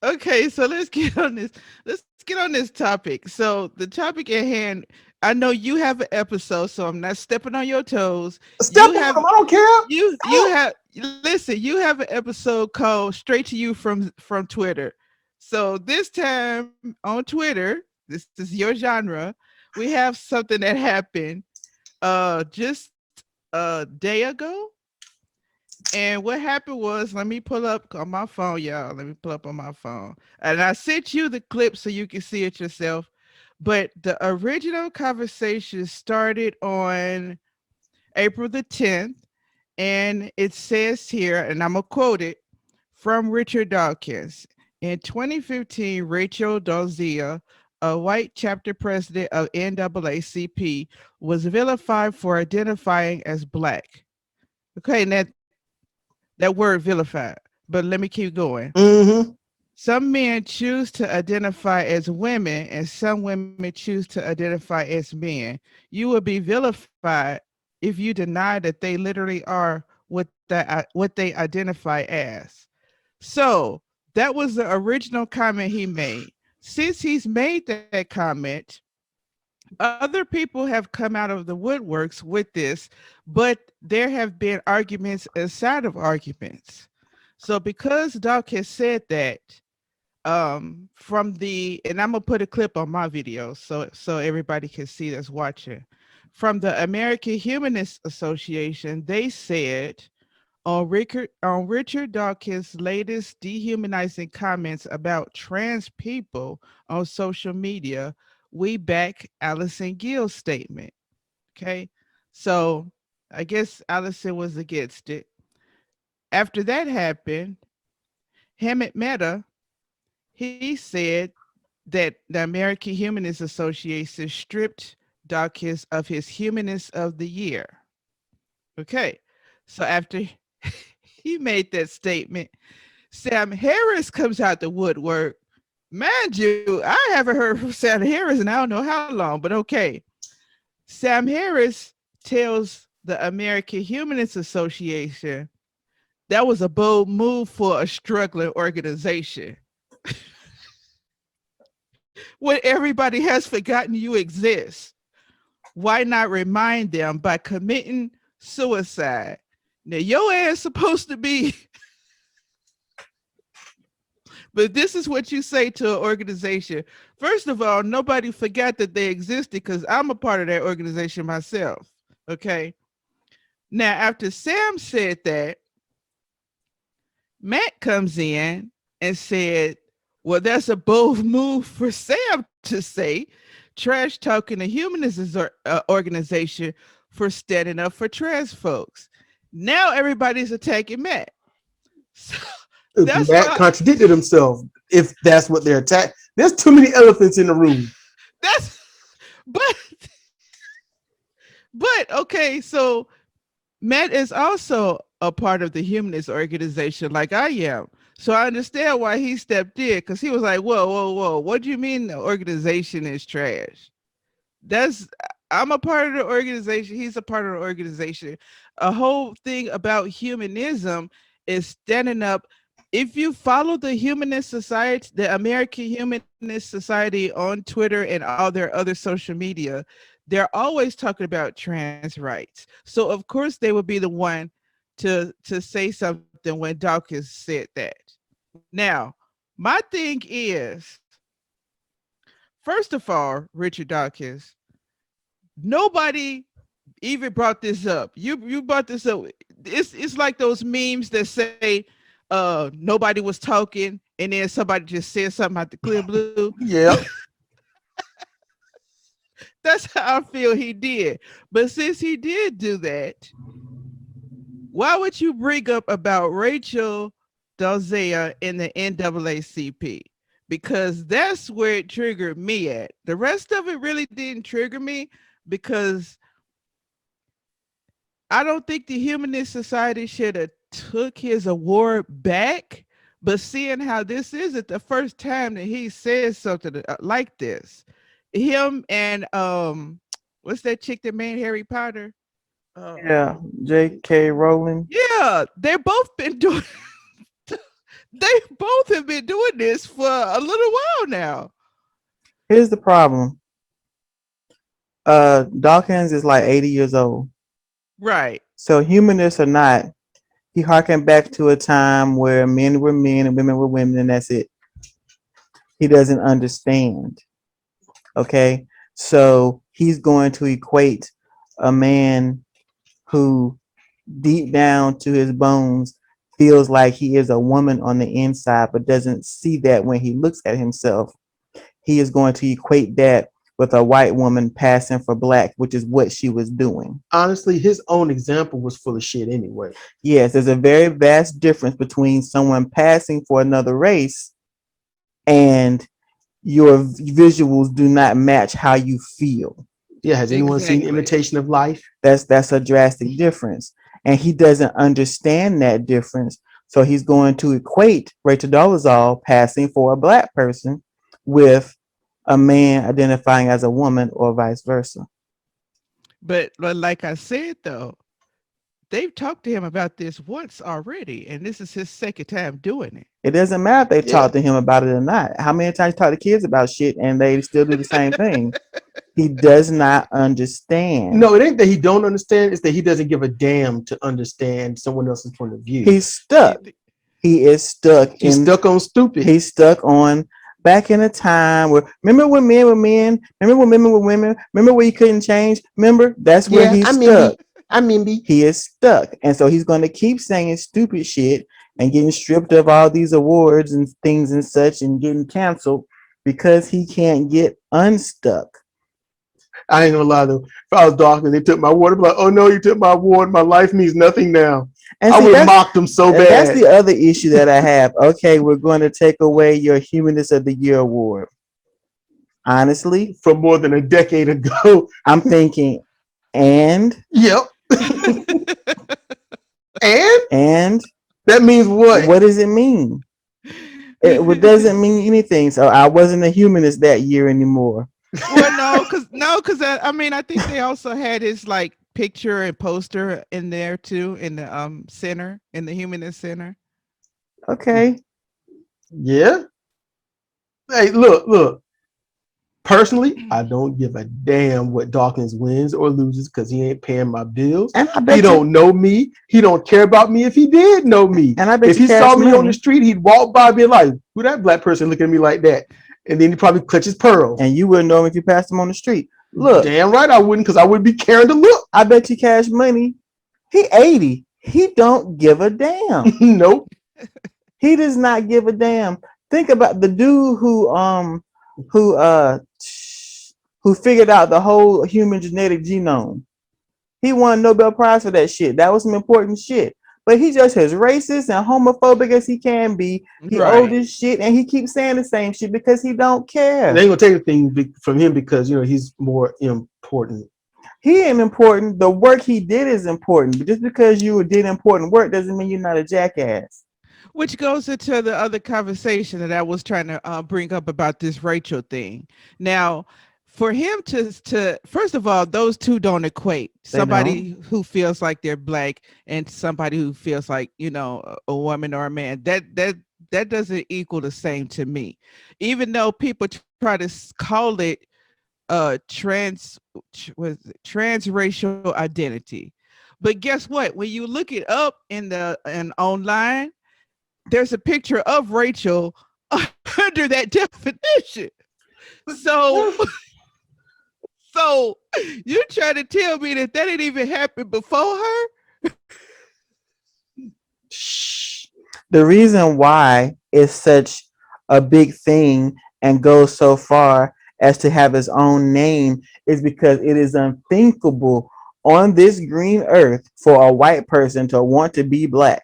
Okay, so let's get on this. Let's get on this topic. So the topic at hand, I know you have an episode, so I'm not stepping on your toes. Step You on have them. I don't care. you have listen, you have an episode called Straight to You from Twitter. So this time on Twitter, this is your genre. We have something that happened just a day ago. And what happened was, let me pull up on my phone, y'all. Let me pull up on my phone. And I sent you the clip so you can see it yourself. But the original conversation started on April the 10th. And it says here, and I'm going to quote it from Richard Dawkins. In 2015, Rachel Dolezal, a white chapter president of NAACP, was vilified for identifying as Black. Okay, and that word vilified. But let me keep going. Mm-hmm. Some men choose to identify as women, and some women choose to identify as men. You will be vilified if you deny that they literally are what they identify as. So that was the original comment he made. Since he's made that comment, other people have come out of the woodworks with this, but there have been arguments inside of arguments. So because Doc has said that, from the and I'm gonna put a clip on my video so everybody can see that's watching. From the American Humanist Association, they said on Richard Dawkins' latest dehumanizing comments about trans people on social media, we back Allison Gill's statement. Okay. So I guess Allison was against it. After that happened, Hammett Mehta, he said that the American Humanist Association stripped Dawkins of his Humanist of the Year. Okay. So after he made that statement, Sam Harris comes out the woodwork. Mind you, I haven't heard from Sam Harris and I don't know how long, but okay. Sam Harris tells the American Humanist Association that was a bold move for a struggling organization. When everybody has forgotten you exist, why not remind them by committing suicide? Now, your ass supposed to be, but this is what you say to an organization. First of all, nobody forgot that they existed because I'm a part of that organization myself. Okay. Now, after Sam said that, Matt comes in and said, well, that's a bold move for Sam to say, trash talking the humanist organization for standing up for trans folks. Now everybody's attacking Matt. So that's Matt why contradicted himself. If that's what they're attacking, there's too many elephants in the room. that's but okay, so Matt is also a part of the humanist organization like I am. So I understand why he stepped in because he was like, whoa, whoa, whoa. What do you mean the organization is trash? That's I'm a part of the organization. He's a part of the organization. A whole thing about humanism is standing up. If you follow the humanist society, the American Humanist Society on Twitter and all their other social media, they're always talking about trans rights. So of course they would be the one to say something when Dawkins said that. Now, my thing is, first of all, Richard Dawkins, nobody even brought this up. You brought this up. It's like those memes that say nobody was talking and then somebody just said something out the clear blue. Yeah. That's how I feel he did. But since he did do that, why would you bring up about Rachel Dolezal in the NAACP? Because that's where it triggered me at. The rest of it really didn't trigger me because I don't think the Humanist Society should have took his award back. But seeing how this isn't the first time that he says something like this, him and what's that chick that made Harry Potter? Um, Yeah, J.K. Rowling. yeah, they've both been doing They both have been doing this for a little while now. Here's the problem. Dawkins is like 80 years old. Right. So humanist or not, he harkened back to a time where men were men and women were women, and that's it. He doesn't understand. Okay. So he's going to equate a man who deep down to his bones feels like he is a woman on the inside, but doesn't see that when he looks at himself. He is going to equate that with a white woman passing for black, which is what she was doing. Honestly, his own example was full of shit anyway. Yes, there's a very vast difference between someone passing for another race and your visuals do not match how you feel. Yeah, has anyone seen Exactly. Imitation of Life? That's a drastic difference. And he doesn't understand that difference. So he's going to equate Rachel Dolezal passing for a black person with a man identifying as a woman or vice versa. But like I said though, they've talked to him about this once already, and this is his second time doing it. It doesn't matter if they Yeah. talk to him about it or not. How many times you talk to kids about shit and they still do the same thing? He does not understand. No, it ain't that he don't understand. It's that he doesn't give a damn to understand someone else's point of view. He's stuck. He is stuck. He's stuck on stupid. He's stuck on back in a time where, remember when men were men? Remember when women were women? Remember where you couldn't change? Remember? That's where he's stuck. He is stuck. And so he's going to keep saying stupid shit and getting stripped of all these awards and things and such and getting canceled because he can't get unstuck. I ain't gonna lie though. If I was Dawkins, they took my award. I'd be like, oh no, you took my award. My life means nothing now. And I see, would that's, mock them so bad. that's the other issue that I have. Okay, we're going to take away your Humanist of the Year award. Honestly, From more than a decade ago. I'm thinking, and Yep. And that means what? what does it mean? It doesn't mean anything. So I wasn't a humanist that year anymore. Well, because I mean, I think they also had his like picture and poster in there too in the center, in the humanist center. Okay. Yeah. Hey, look. Personally, I don't give a damn what Dawkins wins or loses because he ain't paying my bills. And I bet He don't know me. He don't care about me if he did know me. And I bet if he Cash saw me Money, on the street, he'd walk by and be like, who that black person looking at me like that? And then he'd probably clutch his pearls. and you wouldn't know him if you passed him on the street. Look, Damn right I wouldn't, because I wouldn't be caring to look. I bet you Cash Money, he 80. He don't give a damn. Nope. He does not give a damn. Think about the dude who figured out the whole human genetic genome. He won a Nobel Prize for that shit. That was some important shit. But he just as racist and homophobic as he can be. He old as shit, and he keeps saying the same shit because he don't care. They ain't gonna take anything from him because he's more important. He ain't important. The work he did is important. But just because you did important work doesn't mean you're not a jackass. Which goes into the other conversation that I was trying to bring up about this Rachel thing. Now, for him to first of all, those two don't equate. Somebody who feels like they're black and somebody who feels like a woman or a man. That doesn't equal the same to me. Even though people try to call it transracial identity, but guess what? When you look it up in online, there's a picture of Rachel under that definition. So you trying to tell me that didn't even happen before her? The reason why it's such a big thing and goes so far as to have its own name is because it is unthinkable on this green earth for a white person to want to be black.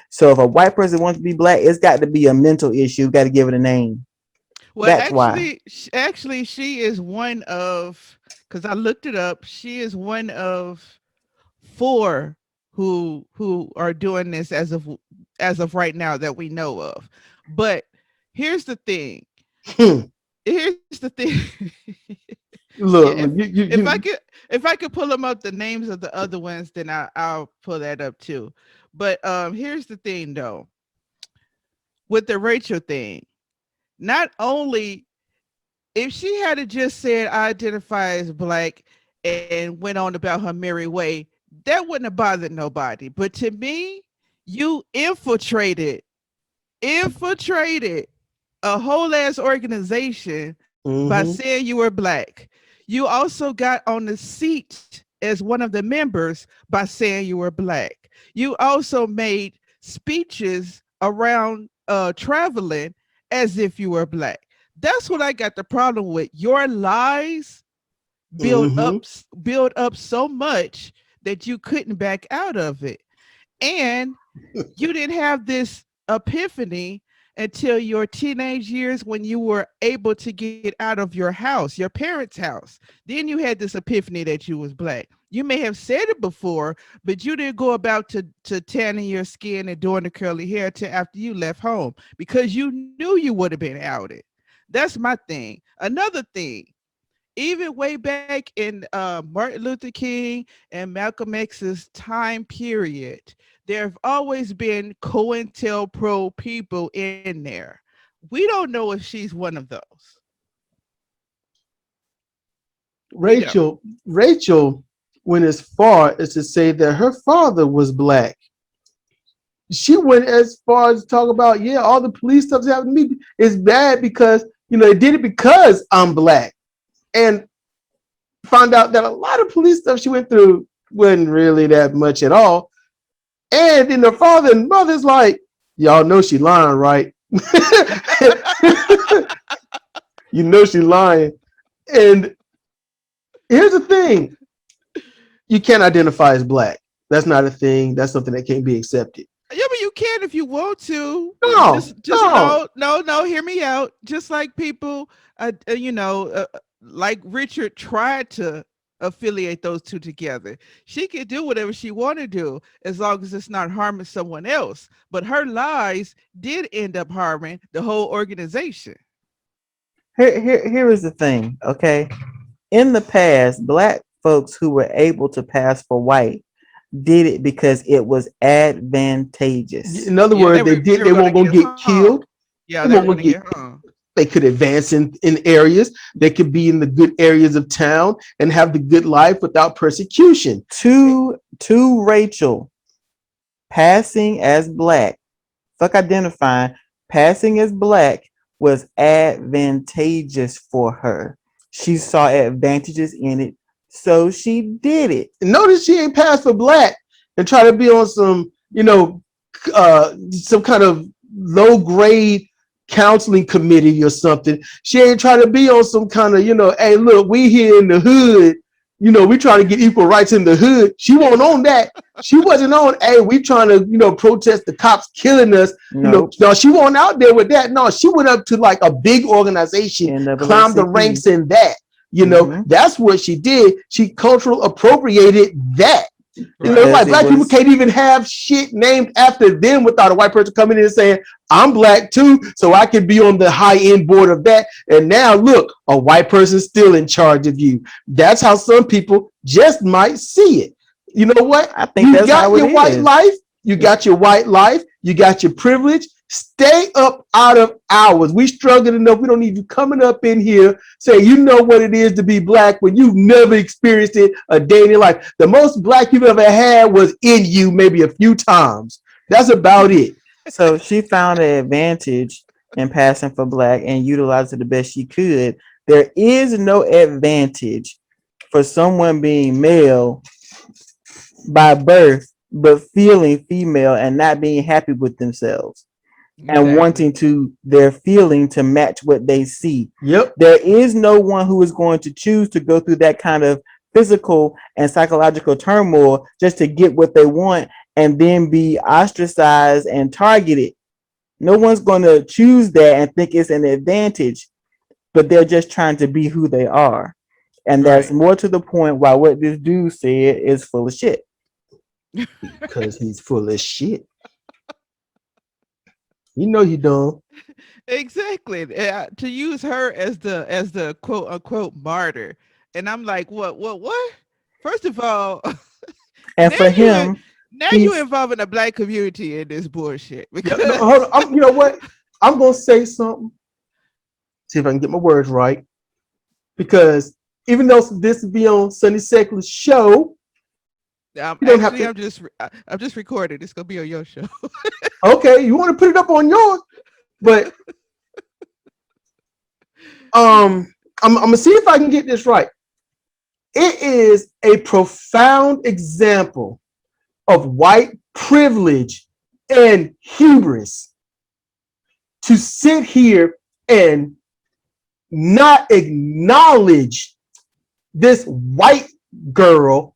So if a white person wants to be black, it's got to be a mental issue. Got to give it a name. Well, That's why. Actually, she is one of, because I looked it up. She is one of 4 who are doing this as of right now that we know of. But here's the thing. Here's the thing. Look, if I could pull them up the names of the other ones, then I'll pull that up too. But here's the thing though. with the Rachel thing. Not only if she had just said I identify as black and went on about her merry way, that wouldn't have bothered nobody. But to me, you infiltrated a whole ass organization by Mm-hmm. saying you were black. You also got on the seat as one of the members by saying you were black. You also made speeches around traveling as if you were black. That's what I got the problem with. Your lies build Mm-hmm. up build up so much that you couldn't back out of it. And you didn't have this epiphany until your teenage years when you were able to get out of your house, your parents' house. Then you had this epiphany that you was black. You may have said it before, but you didn't go about to tanning your skin and doing the curly hair till after you left home because you knew you would have been outed. That's my thing. Another thing, even way back in Martin Luther King and Malcolm X's time period, there have always been COINTELPRO people in there. We don't know if she's one of those. We don't. Rachel went as far as to say that her father was black. She went as far as to talk about, yeah, all the police stuff's happening to me is bad because, they did it because I'm black. And found out that a lot of police stuff she went through wasn't really that much at all. And then the father and mother's like, y'all know she lying, right? You know she lying. And here's the thing. You can't identify as black. That's not a thing. That's something that can't be accepted. Yeah, but you can if you want to. No, Just no. Hear me out. Just like people, like Richard tried to affiliate those two together. She could do whatever she want to do as long as it's not harming someone else. But her lies did end up harming the whole organization. Here is the thing, okay? In the past, black folks who were able to pass for white did it because it was advantageous. In other words, they weren't gonna get killed. Yeah, they were gonna get hung. They could advance in areas. They could be in the good areas of town and have the good life without persecution. To Rachel, passing as black, fuck identifying, passing as black was advantageous for her. She saw advantages in it, so she did it. Notice she ain't passed for black and try to be on some, some kind of low grade counseling committee or something. She ain't trying to be on some kind of, hey, look, we here in the hood, we trying to get equal rights in the hood. She wasn't on that. She wasn't on, hey, we trying to, protest the cops killing us. Nope. No, she wasn't out there with that. No, she went up to like a big organization, climbed the ranks in that. That's what she did. She cultural appropriated that. Like black people can't even have shit named after them without a white person coming in and saying, I'm black too, so I can be on the high end board of that. And now look, a white person's still in charge of you. That's how some people just might see it. You know what? I think that's how it is. White life. You got your white life. You got your privilege. Stay up out of hours. We struggling enough. We don't need you coming up in here saying you know what it is to be black when you've never experienced it a day in your life. The most black you've ever had was in you maybe a few times. That's about it. So she found an advantage in passing for black and utilized it the best she could. There is no advantage for someone being male by birth, but feeling female and not being happy with themselves. Exactly. And wanting their feeling to match what they see. Yep. There is no one who is going to choose to go through that kind of physical and psychological turmoil just to get what they want and then be ostracized and targeted. No one's going to choose that and think it's an advantage, but they're just trying to be who they are. And that's more to the point why what this dude said is full of shit. Because he's full of shit. You don't. Exactly. To use her as the quote unquote martyr, and I'm like, what? First of all, and for him, now you involving the black community in this bullshit. Because hold on. You know what? I'm going to say something. See if I can get my words right. Because even though this will be on Sunday Secular's show, I'm just recording. It's gonna be on your show. Okay, you want to put it up on yours, but I'm gonna see if I can get this right. It is a profound example of white privilege and hubris to sit here and not acknowledge this white girl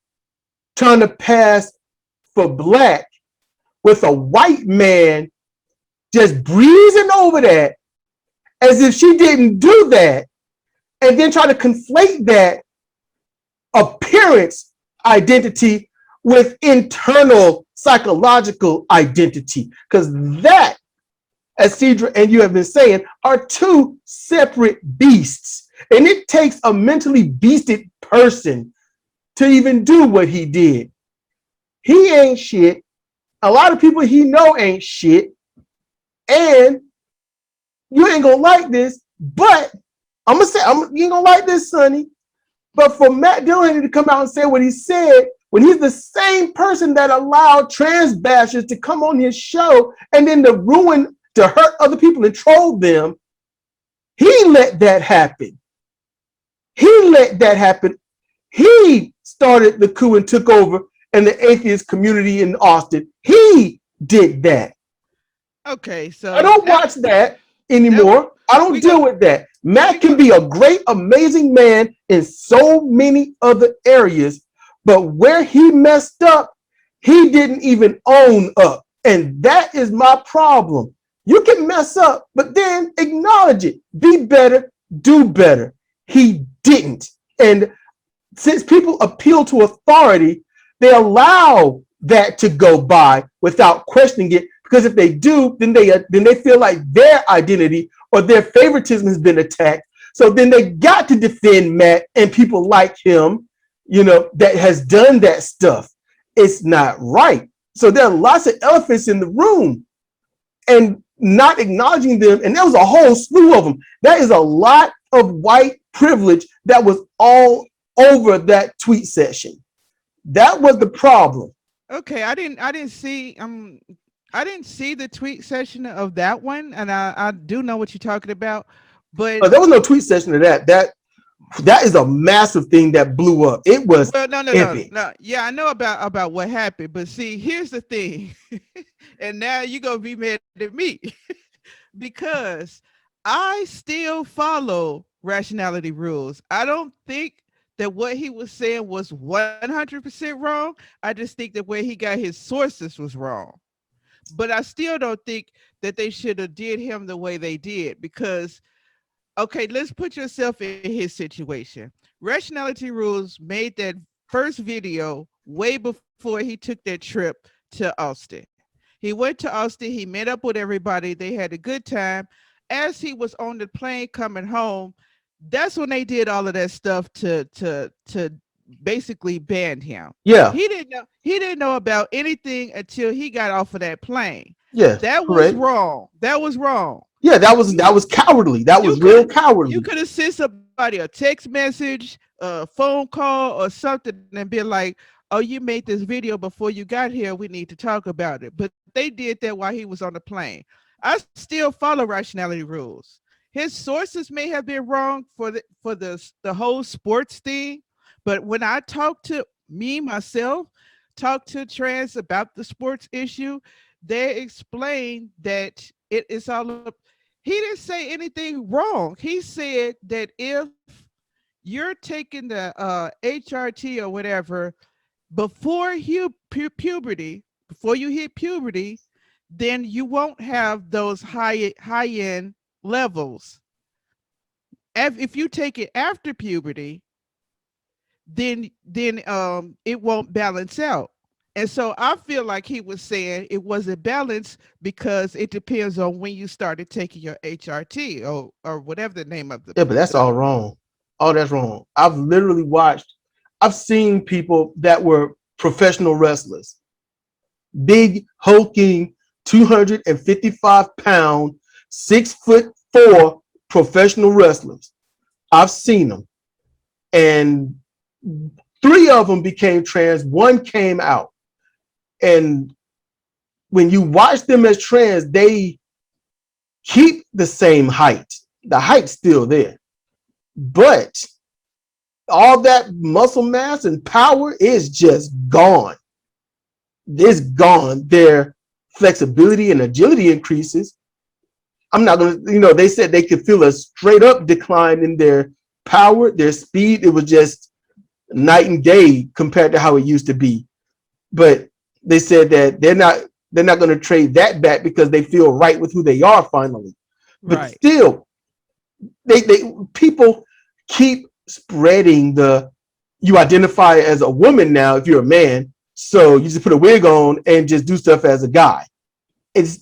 trying to pass for black with a white man just breezing over that as if she didn't do that, and then try to conflate that appearance identity with internal psychological identity, because that, as Sidra and you have been saying, are two separate beasts. And it takes a mentally beasted person to even do what he did. He ain't shit. A lot of people he know ain't shit. And you ain't gonna like this, but I'm gonna say, you ain't gonna like this, Sonny. But for Matt Dillon to come out and say what he said, when he's the same person that allowed trans bashers to come on his show and then to hurt other people and troll them, he let that happen. He started the coup and took over in the atheist community in Austin. He did that. Okay, so I don't watch that anymore. I don't deal with that. Matt can be a great, amazing man in so many other areas, but where he messed up, he didn't even own up. And that is my problem. You can mess up, but then acknowledge it. Be better, do better. He didn't. And since people appeal to authority, they allow that to go by without questioning it. Because if they do, then they feel like their identity or their favoritism has been attacked. So then they got to defend Matt and people like him, that has done that stuff. It's not right. So there are lots of elephants in the room and not acknowledging them. And there was a whole slew of them. That is a lot of white privilege that was all over that tweet session. That was the problem. Okay, I didn't see the tweet session of that one, and I do know what you're talking about, but there was no tweet session of that. That is a massive thing that blew up. It was no. Yeah, I know about what happened, but see, here's the thing, and now you're gonna be mad at me because I still follow rationality rules. I don't think that what he was saying was 100% wrong. I just think that where he got his sources was wrong. But I still don't think that they should have did him the way they did, because, okay, let's put yourself in his situation. Rationality Rules made that first video way before he took that trip to Austin. He went to Austin, he met up with everybody, they had a good time. As he was on the plane coming home, that's when they did all of that stuff to basically ban him. Yeah. He didn't know about anything until he got off of that plane. Yeah. That was wrong. That was wrong. Yeah, that was cowardly. That was real cowardly. You could have sent somebody a text message, a phone call or something and be like, "Oh, you made this video before you got here. We need to talk about it." But they did that while he was on the plane. I still follow rationality rules. His sources may have been wrong for the whole sports thing, but when I talk to trans about the sports issue, they explain that it is all up. He didn't say anything wrong. He said that if you're taking the HRT or whatever before puberty, before you hit puberty, then you won't have those high end levels. If you take it after puberty, then it won't balance out. And so I feel like he was saying it wasn't balanced because it depends on when you started taking your HRT or whatever the name of the. Yeah, but that's all wrong. Oh, that's wrong. I've seen people that were professional wrestlers, big hulking 255-pound 6'4" professional wrestlers. I've seen them, and 3 of them became trans. 1 came out, and when you watch them as trans, they keep the same height. The height's still there, but all that muscle mass and power is just gone. It's gone. Their flexibility and agility increases. I'm not going to, they said they could feel a straight up decline in their power, their speed. It was just night and day compared to how it used to be. But they said that they're not going to trade that back because they feel right with who they are finally. But right. Still, they people keep spreading you identify as a woman now if you're a man, so you just put a wig on and just do stuff as a guy. That's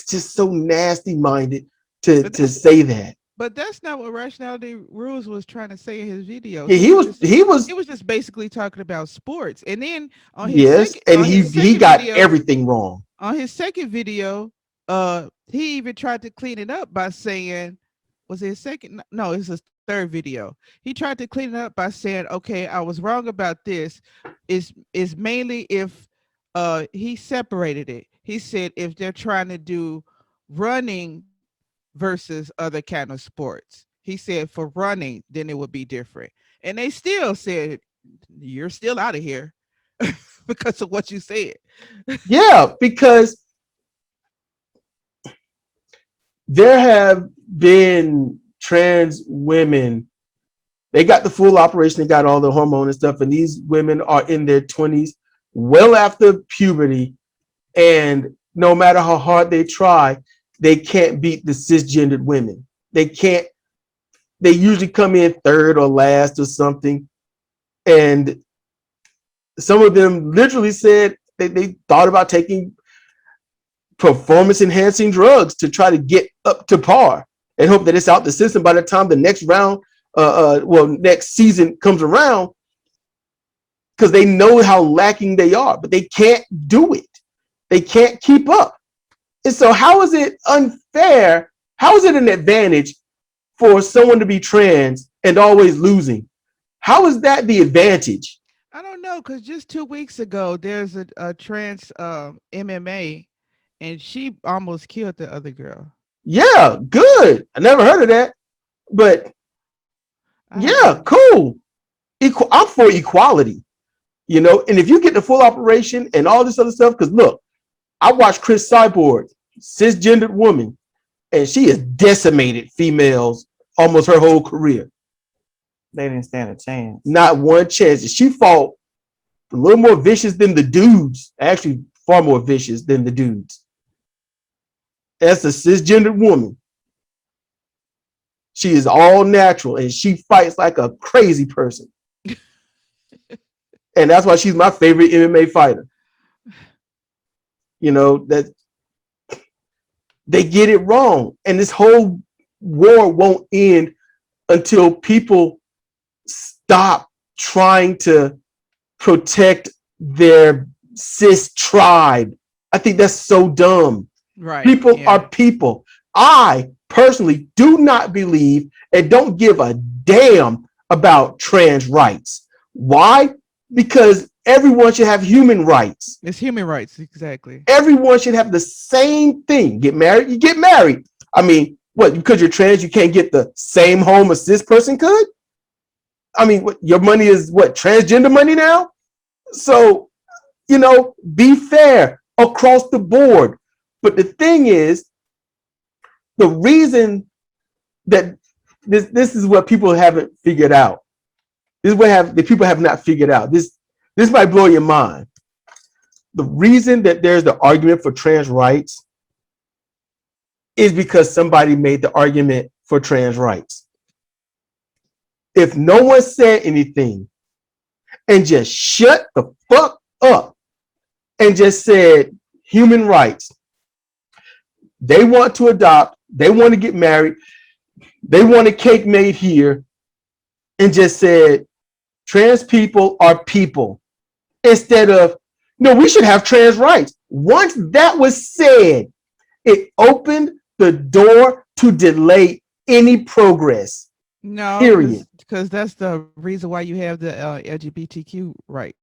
just so nasty minded to say that. But that's not what Rationality Rules was trying to say in his video. Yeah, he was just basically talking about sports. And then on his he got video, everything wrong. On his second video, he even tried to clean it up by saying, was it his second? No, it's his third video. He tried to clean it up by saying, okay, I was wrong about this. Is mainly if he separated it. He said if they're trying to do running versus other kind of sports, he said for running, then it would be different. And they still said, you're still out of here because of what you said. Yeah, because there have been trans women, they got the full operation, they got all the hormone and stuff, and these women are in their 20s, well after puberty, and no matter how hard they try, they can't beat the cisgendered women. They can't. They usually come in third or last or something, and some of them literally said they thought about taking performance-enhancing drugs to try to get up to par and hope that it's out the system by the time the next round, next season comes around, because they know how lacking they are, but they can't do it. They can't keep up. And so how is it unfair? How is it an advantage for someone to be trans and always losing? How is that the advantage? I don't know, because just 2 weeks ago, there's a trans MMA, and she almost killed the other girl. Yeah, good. I never heard of that. But yeah, cool. I'm for equality, and if you get the full operation and all this other stuff, because look, I watched Chris Cyborg, cisgendered woman, and she has decimated females almost her whole career. They didn't stand a chance. Not one chance. She fought a little more vicious than the dudes. Actually, far more vicious than the dudes. That's a cisgendered woman. She is all natural, and she fights like a crazy person. And that's why she's my favorite MMA fighter. That they get it wrong, and this whole war won't end until people stop trying to protect their cis tribe. I think that's so dumb. Right. People are people. I personally do not believe and don't give a damn about trans rights. Why? Because everyone should have human rights. It's human rights, exactly. Everyone should have the same thing. Get married, you get married. I mean, what, because you're trans, you can't get the same home a cis person could? I mean, what, your money is what, transgender money now? So, be fair across the board. But the thing is, the reason that this is what people haven't figured out. This is what the people have not figured out. This might blow your mind. The reason that there's the argument for trans rights is because somebody made the argument for trans rights. If no one said anything and just shut the fuck up and just said human rights, they want to adopt, they want to get married, they want a cake made here, and just said trans people are people, instead of, no, we should have trans rights. Once that was said, it opened the door to delay any progress. No, Period. because that's the reason why you have the LGBTQ rights.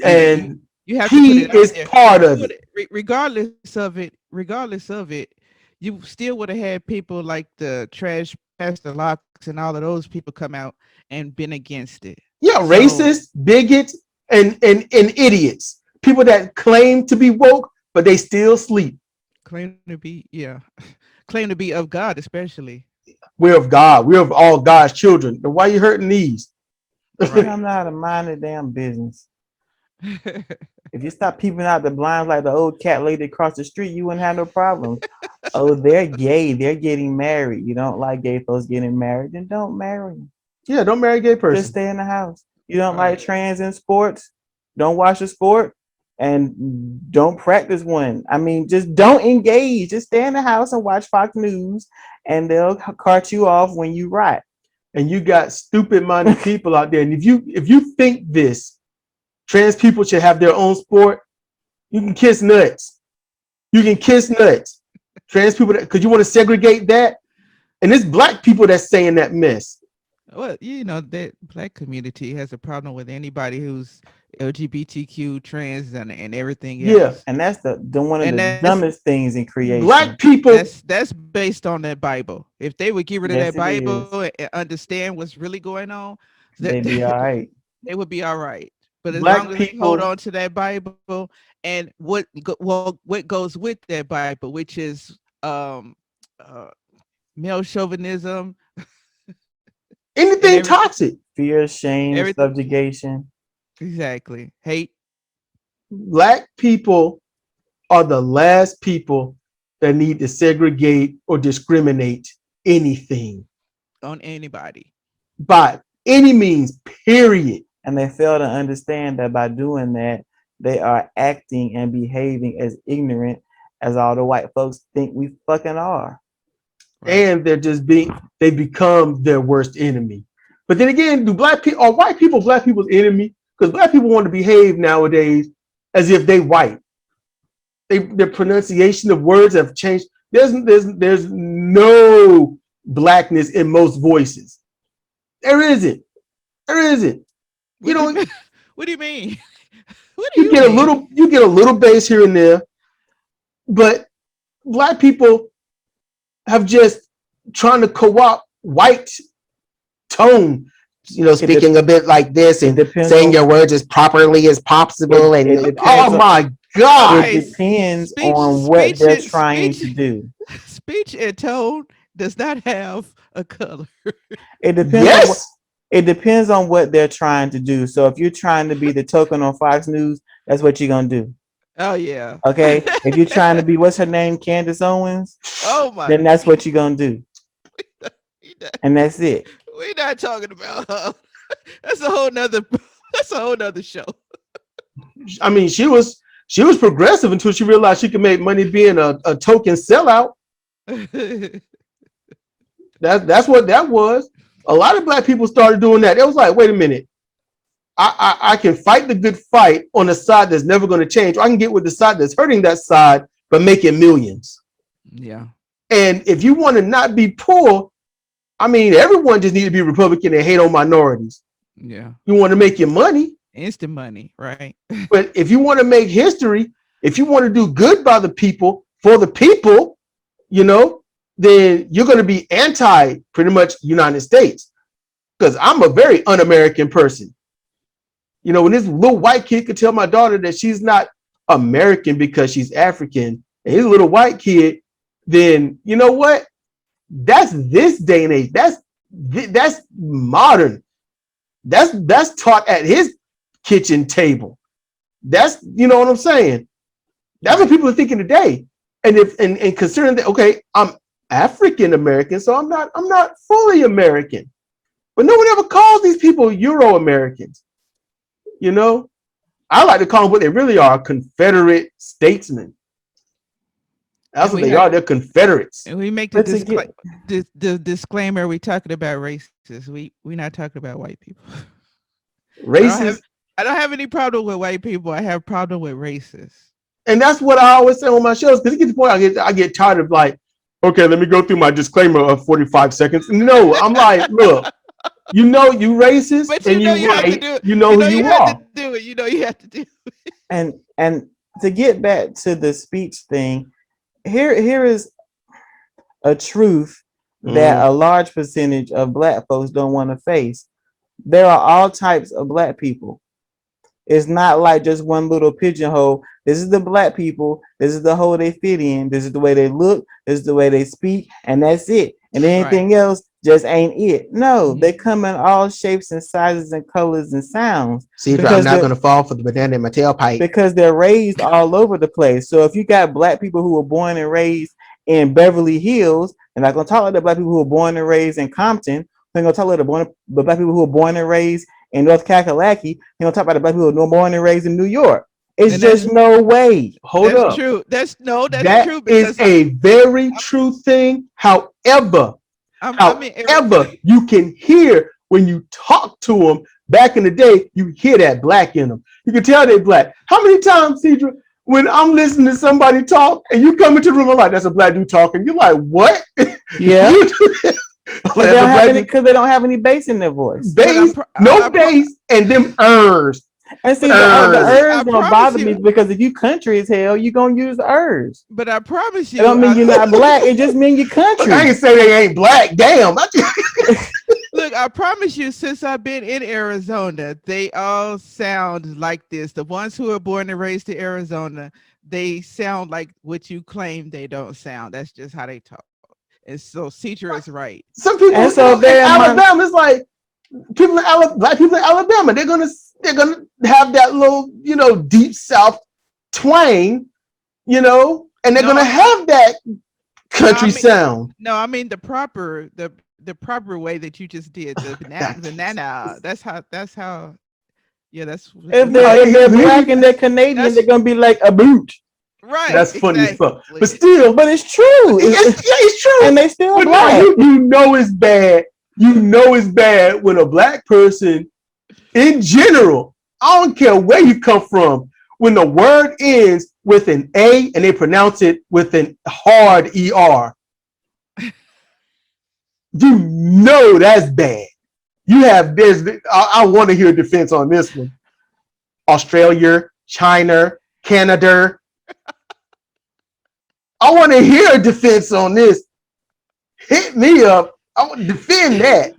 And you have to put he it out is there. part of it. Regardless of it, you still would have had people like the trash Pastor Locks and all of those people come out and been against it. Yeah, racists, bigots, and idiots. People that claim to be woke, but they still sleep. Claim to be, claim to be of God, especially. We're of God. We're of all God's children. Then why are you hurting these? Right. I'm not to mind the damn business. If you stop peeping out the blinds like the old cat lady across the street, you wouldn't have no problem. Oh, they're gay. They're getting married. You don't like gay folks getting married, then don't marry them. Yeah, don't marry a gay person. Just stay in the house. You don't like trans in sports? Don't watch the sport and don't practice one. I mean, just don't engage. Just stay in the house and watch Fox News, and they'll cart you off when you right. And you got stupid-minded people out there. And if you think this, trans people should have their own sport, you can kiss nuts. You can kiss nuts. Trans people, because you want to segregate that, and it's black people that's saying that mess. Well, that black community has a problem with anybody who's LGBTQ, trans, and everything else. Yeah, and that's the one of the dumbest things in creation. Black people. That's based on that Bible. If they would get rid of that Bible and understand what's really going on, they'd be all right. They would be all right. But as Black long as people they hold on to that Bible and what goes with that Bible, which is male chauvinism, anything toxic, fear, shame, subjugation, exactly, hate. Black people are the last people that need to segregate or discriminate anything on anybody by any means, period. And they fail to understand that by doing that, they are acting and behaving as ignorant as all the white folks think we fucking are. Right. And they become their worst enemy. But then again, do white people black people's enemy? Because black people want to behave nowadays as if they white. Their pronunciation of words have changed. There's no blackness in most voices. There isn't. What do you mean? You get a little bass here and there, but black people have just trying to co-opt white tone, speaking a bit like this and saying your words as properly as possible. My God, it depends on what they're trying to do. Speech and tone does not have a color. It depends. It depends on what they're trying to do. So if you're trying to be the token on Fox News, that's what you're gonna do. Oh yeah. Okay. If you're trying to be, what's her name, Candace Owens? Oh my. Then that's what you're gonna do. And that's it. We're not talking about her. That's a whole nother show. I mean, she was progressive until she realized she could make money being a token sellout. That's what that was. A lot of black people started doing that. It was like, wait a minute. I can fight the good fight on a side that's never going to change. Or I can get with the side that's hurting that side, but making millions. Yeah. And if you want to not be poor, I mean, everyone just need to be Republican and hate on minorities. Yeah. You want to make your money. Instant money, right? But if you want to make history, if you want to do good by the people, for the people, then you're going to be anti pretty much United States. Because I'm a very un-American person. When this little white kid could tell my daughter that she's not American because she's African, and he's a little white kid, then you know what? That's this day and age. That's modern. That's taught at his kitchen table. That's what I'm saying. That's what people are thinking today. And and considering that, okay, I'm African American, so I'm not fully American. But no one ever calls these people Euro Americans. I like to call them what they really are, Confederate statesmen. That's what they are. They're Confederates. And we make the disclaimer: we're talking about racists. We're not talking about white people. Racist. I don't have any problem with white people. I have a problem with racists. And that's what I always say on my shows, because it gets to the point I get tired of like okay, let me go through my disclaimer of 45 seconds. No, I'm like, look, you know you racist, but and you have to right. do it. You know who you have are. to do it. You have to do it. And to get back to the speech thing, here is a truth that a large percentage of Black folks don't want to face. There are all types of Black people. It's not like just one little pigeonhole. This is the Black people. This is the hole they fit in. This is the way they look. This is the way they speak, and that's it. And anything else just ain't it. No, they come in all shapes and sizes and colors and sounds. Sidra, I'm not gonna fall for the banana in my tailpipe because they're raised all over the place. So if you got Black people who were born and raised in Beverly Hills, and I'm gonna talk like the Black people who were born and raised in Compton, I'm gonna talk like the Black people who were born and raised in North Kakalaki, I'm gonna talk about the Black people who were born and raised in New York. It's just no way. Hold up. True. That's true. That is a very true thing. However, you can hear when you talk to them back in the day, you hear that Black in them. You can tell they're Black. How many times, Sidra, when I'm listening to somebody talk and you come into the room, I'm like, that's a Black dude talking. You're like, what? Yeah. Because they don't have any bass in their voice. Bass, no bass, and them ers. And see, the ers don't bother me because if you country as hell, you're gonna use the ers. But I promise you, it don't mean you're not Black. It just means you're country. I ain't say they ain't Black. Damn. Look, I promise you, since I've been in Arizona, they all sound like this. The ones who are born and raised in Arizona, they sound like what you claim they don't sound. That's just how they talk. And so Sidra is right. Some people in Alabama, it's like people in Black people in Alabama, they're gonna have that little, deep South twang, and they're gonna have that country sound. No, I mean the proper way that you just did the banana. That's how. Yeah, that's. If they're Black and they're Canadian, they're gonna be like a boot. Right. That's funny as fuck. But still, it's true. It's true. And they still but Black. No, you know it's bad. You know it's bad when a Black person, in general, I don't care where you come from, when the word ends with an A and they pronounce it with an hard ER. You know that's bad. I want to hear a defense on this one. Australia, China, Canada. I want to hear a defense on this. Hit me up. I want to defend that.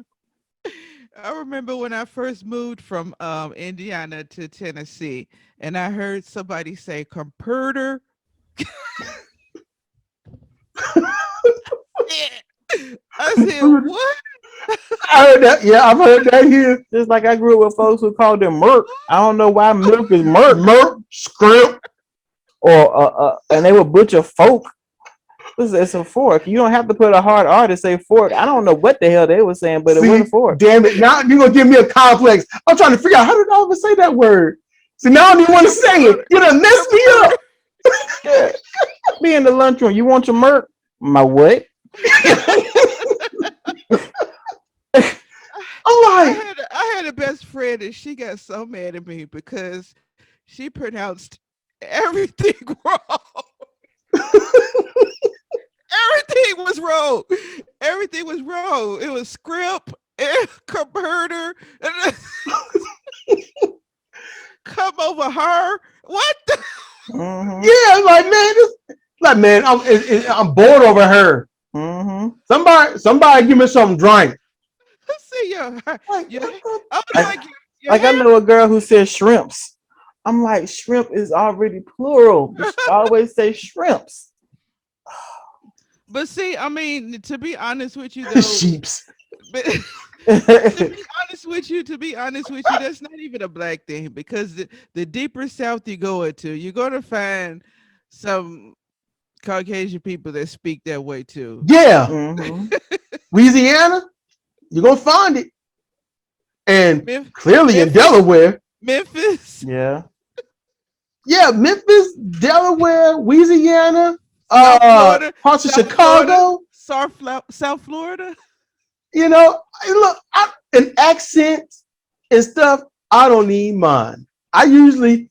I remember when I first moved from Indiana to Tennessee, and I heard somebody say "comparative." I said, "What?" I heard that. Yeah, I've heard that here. Just like I grew up with folks who called them Merc. I don't know why milk is Merc. Merc, script. Or and they would butcher folk. It's a fork. You don't have to put a hard R to say fork. I don't know what the hell they were saying, but it was a fork. Damn it. Now you're going to give me a complex. I'm trying to figure out how did I ever say that word? See, now I don't even want to say it. You done messed me up. Yeah. Be in the lunchroom. You want your Merc? My what? I had a best friend and she got so mad at me because she pronounced everything wrong. Everything was wrong. Everything was wrong. It was script and converter. Come over her. What? Yeah, man, I'm bored over her. Somebody give me some drink. See I know a girl who says shrimps. I'm like, shrimp is already plural. But she always say shrimps. But see, I mean, to be honest with you, though, sheeps. But to be honest with you, that's not even a Black thing, because the deeper south you go into, you're gonna find some Caucasian people that speak that way too. Yeah. Louisiana, you're gonna find it. And clearly in Delaware. Memphis. Yeah. Yeah, Memphis, Delaware, Louisiana, parts of Chicago, South Florida. You know, look, an accent and stuff, I don't need mine. I usually,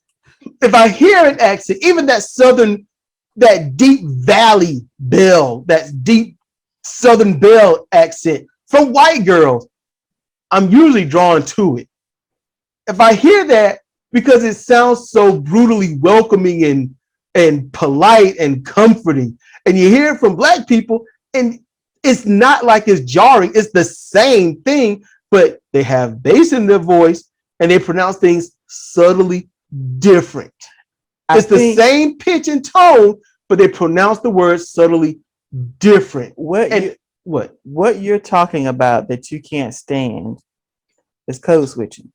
if I hear an accent, even that Southern that deep Valley Belle, that deep Southern Belle accent from white girls, I'm usually drawn to it. If I hear that, because it sounds so brutally welcoming and polite and comforting, and you hear it from black people, and it's not like it's jarring, it's the same thing, but they have bass in their voice and they pronounce things subtly different. It's the same pitch and tone, but they pronounce the words subtly different. What you're talking about that you can't stand is code switching.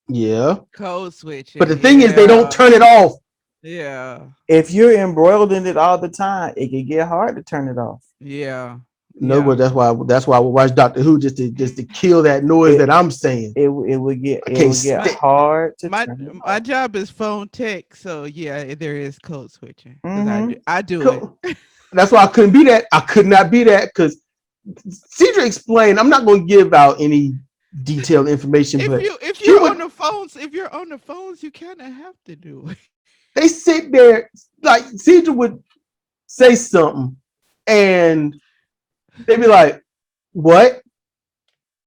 Yeah. Code switching. But the thing is, they don't turn it off. Yeah. If you're embroiled in it all the time, it can get hard to turn it off. Yeah. No, but that's why I would watch Doctor Who just to kill that noise that I'm saying. It would get hard to turn it my job is phone tech, so yeah, there is code switching. I do it. That's why I couldn't be that. I could not be that because Sidra explained. I'm not going to give out any detailed information, but if you're on the phones, you kind of have to do it. They sit there like Sidra would say something, and they'd be like, "What?"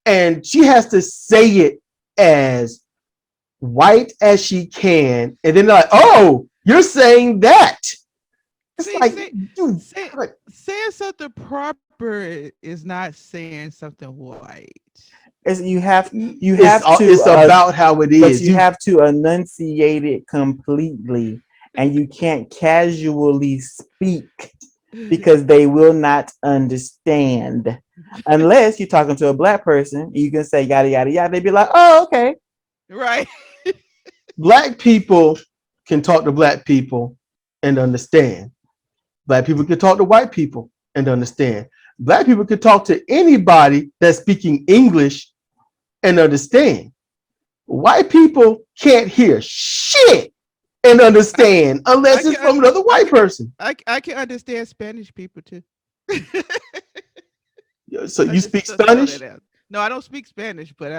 And she has to say it as white as she can, and then they're like, "Oh, you're saying that." It's saying something proper is not saying something white. It's about how it is. But you have to enunciate it completely, and you can't casually speak because they will not understand. Unless you're talking to a black person, you can say yada yada yada. They'd be like, "Oh, okay." Right. Black people can talk to black people and understand. Black people can talk to white people and understand. Black people can talk to anybody that's speaking English and understand. White people can't hear shit and understand unless it's from another white person. I can understand Spanish people too. So you speak Spanish? No, I don't speak Spanish, but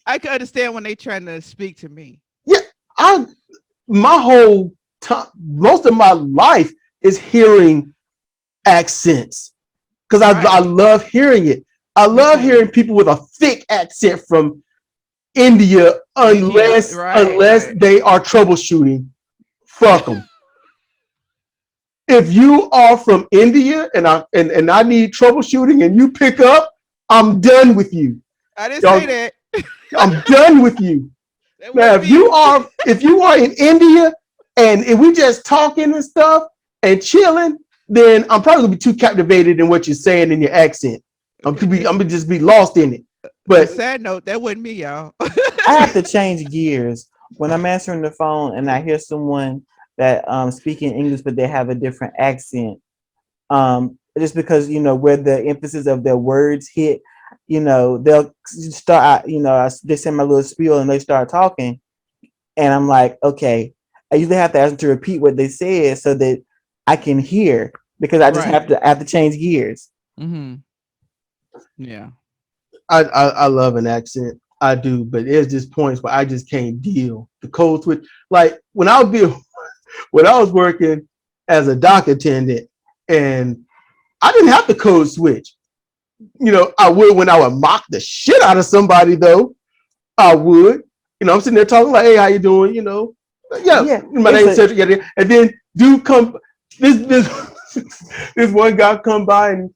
I can understand when they're trying to speak to me. Yeah, my whole time, most of my life is hearing accents because I love hearing it. I love hearing people with a thick accent from India unless they are troubleshooting. Fuck them. If you are from India and I need troubleshooting and you pick up, I'm done with you. I didn't say that. I'm done with you. Now, if you are in India and if we just talking and stuff and chilling, then I'm probably gonna be too captivated in what you're saying in your accent. I'm gonna just be lost in it. But sad note, that wasn't me, y'all. I have to change gears when I'm answering the phone and I hear someone that speaking English but they have a different accent. Just because where the emphasis of their words hit, they'll start. They send my little spiel and they start talking, and I'm like, okay. I usually have to ask them to repeat what they said so that I can hear because I just have to change gears. Mm-hmm. Yeah. I love an accent. I do, but there's just points where I just can't deal. The code switch. Like when I was working as a dock attendant and I didn't have to code switch. I would when I would mock the shit out of somebody though. I would. I'm sitting there talking like, "Hey, how you doing?" My name is Sidra. And then dude come this one guy come by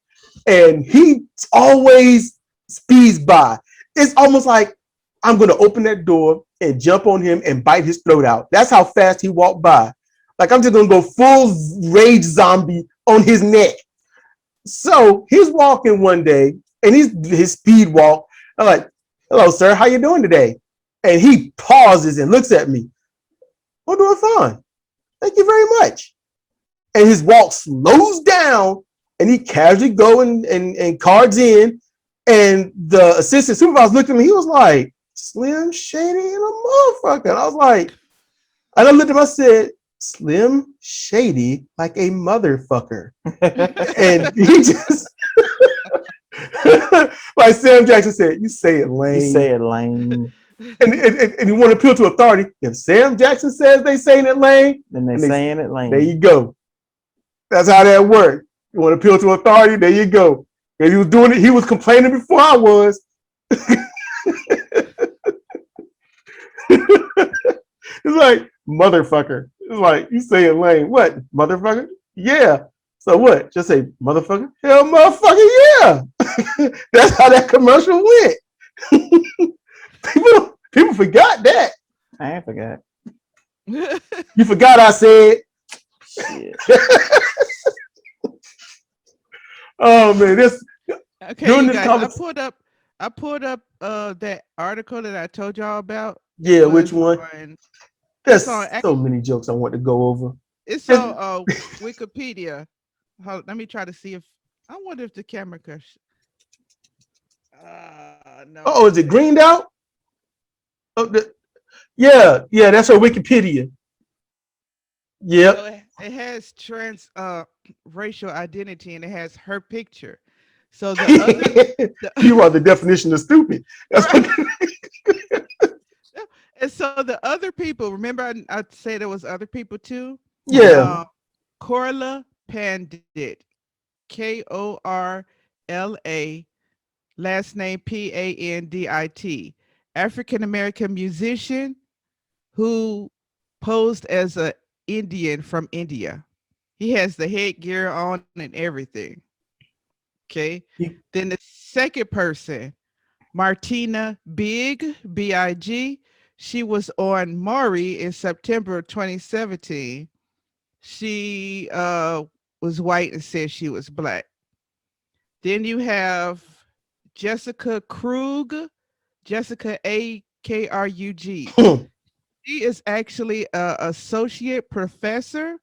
and he always speeds by. It's almost like I'm gonna open that door and jump on him and bite his throat out. That's how fast he walked by. Like I'm just gonna go full rage zombie on his neck. So he's walking one day and his speed walk. I'm like, "Hello, sir, how you doing today?" And he pauses and looks at me. "I'm doing fine. Thank you very much." And his walk slows down and he casually go and cards in. And the assistant supervisor looked at me. He was like, "Slim Shady and a motherfucker." And I was like, and I looked at him, I said, "Slim Shady like a motherfucker." And he just, like Sam Jackson said, "You say it lame." You say it lame. and you want to appeal to authority. If Sam Jackson says they saying it lame, then they saying it lame. There you go. That's how that works. You want to appeal to authority? There you go. And he was doing it. He was complaining before I was. It's like, motherfucker. It's like, you saying lame. What? Motherfucker? Yeah. So what? Just say motherfucker? Hell, motherfucker, yeah. That's how that commercial went. People forgot that. I ain't forgot. You forgot I said. Shit. Oh man, this. Okay, you guys, I pulled up that article that I told y'all about. Yeah, which one? There's so many jokes I want to go over. It's on Wikipedia. Let me try to see if I wonder if the camera could. No. Oh, is it greened out? Oh, yeah, that's her Wikipedia. Yeah. So it has racial identity and it has her picture. So you are the definition of stupid. That's right. And so the other people, remember I said there was other people too? Yeah. Korla Pandit, Korla, last name Pandit, African-American musician who posed as an Indian from India. He has the headgear on and everything. Okay. Then the second person, Martina Big, B-I-G. She was on Maury in September 2017. She was white and said she was black. Then you have Jessica Krug, Jessica A-K-R-U-G. She is actually an associate professor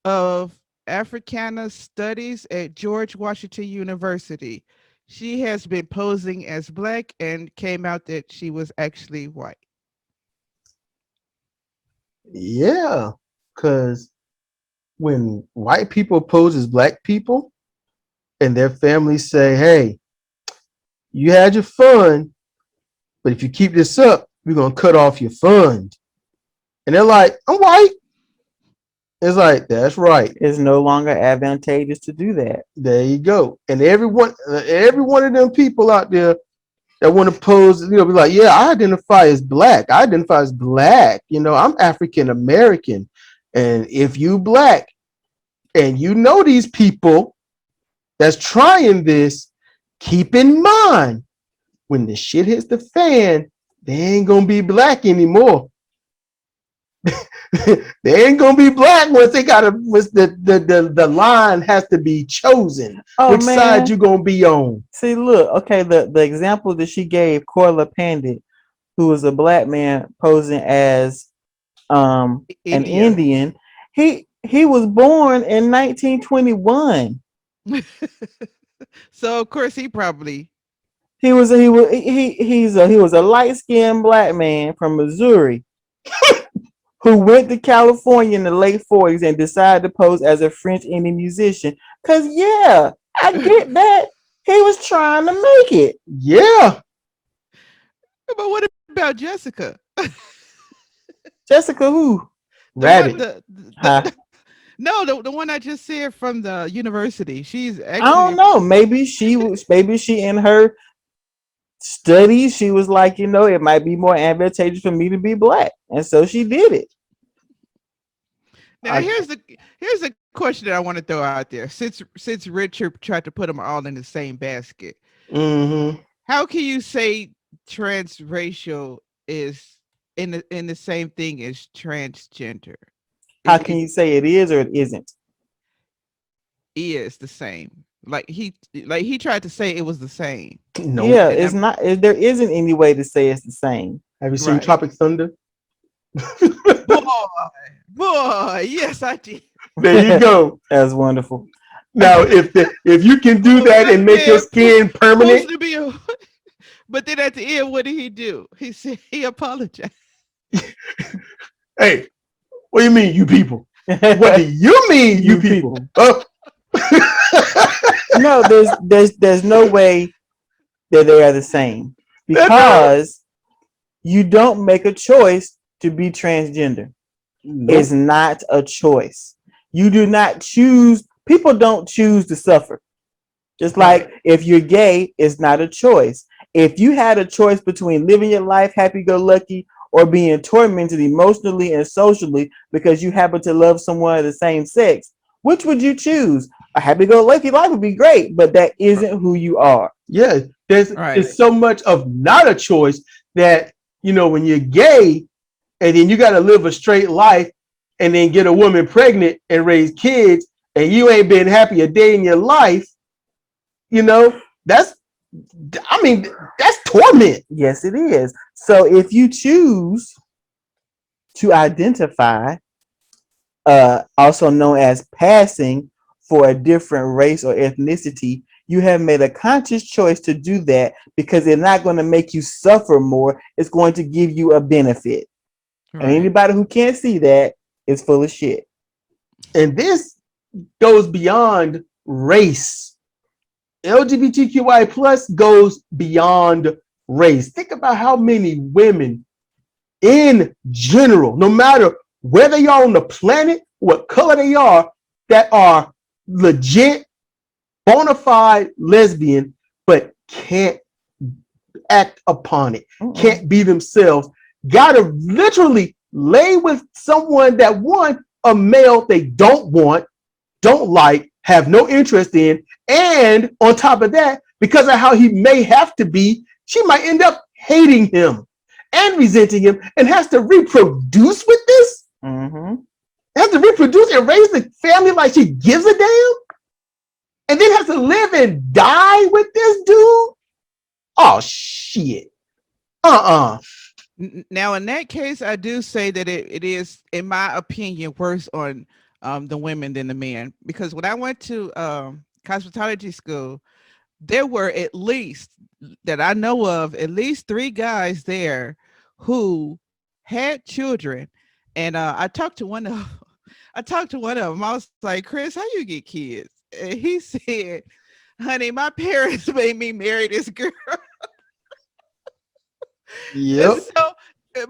of Africana Studies at George Washington University. She has been posing as black and came out that she was actually white. Yeah, because when white people pose as black people and their families say, hey, you had your fun, but if you keep this up, we're going to cut off your fund. And they're like, I'm white. It's like, that's right. It's no longer advantageous to do that. There you go. And every one of them people out there that want to pose, be like, yeah, I identify as black. I'm African American. And if you black and these people that's trying this, keep in mind, when the shit hits the fan, they ain't going to be black anymore. They ain't gonna be black once the line has to be chosen. Which side you gonna be on? See, look, okay, the example that she gave, Korla Pandit, who was a black man posing as an Indian, he was born in 1921. So of course he was a light-skinned black man from Missouri. Who went to California in the late 40s and decided to pose as a French Indian musician. Because, yeah, I get that. He was trying to make it. Yeah. But what about Jessica? Jessica who? Rabbit. No, the one I just said from the university. She's actually... I don't know. Maybe she in her studies, she was like, it might be more advantageous for me to be black, and so she did it. Now here's the question that I want to throw out there. Since Richard tried to put them all in the same basket, how can you say transracial is in the same thing as transgender? How can you say it is or it isn't? Is the same. Like he tried to say it was the same. No, yeah, it's not. There isn't any way to say it's the same. Have you seen Tropic Thunder? Boy, yes, I did. There you go. That's wonderful. Now, if you can do that and make your skin permanent, but then at the end, what did he do? He said he apologized. Hey, what do you mean, you people? What do you mean, you people? No, there's no way that they are the same, because You don't make a choice to be transgender. Nope. It's not a choice. You do not choose. People don't choose to suffer. Just like if you're gay, it's not a choice. If you had a choice between living your life happy-go-lucky or being tormented emotionally and socially because you happen to love someone of the same sex, which would you choose? A happy-go-lucky life would be great, but that isn't who you are. Yeah, there's so much of not a choice that, you know, when you're gay and then you got to live a straight life and then get a woman pregnant and raise kids and you ain't been happy a day in your life, you know, that's torment. Yes, it is. So if you choose to identify, also known as passing, for a different race or ethnicity, you have made a conscious choice to do that because it's not going to make you suffer more. It's going to give you a benefit. Right. And anybody who can't see that is full of shit. And this goes beyond race. LGBTQI plus goes beyond race. Think about how many women in general, no matter where they are on the planet, what color they are, that are legit, bona fide lesbian, but can't act upon it, can't be themselves, gotta literally lay with someone that, one, a male they don't want, don't like, have no interest in, and on top of that, because of how he may have to be, she might end up hating him and resenting him and has to reproduce with this. Has to reproduce and raise the family like she gives a damn, and then has to live and die with this dude. Oh shit. Now in that case, I do say that it is, in my opinion, worse on the women than the men, because when I went to cosmetology school, there were, at least that I know of, at least 3 guys there who had children, and I talked to one of them. I was like, Chris, how you get kids? And he said, honey, my parents made me marry this girl. Yep. So,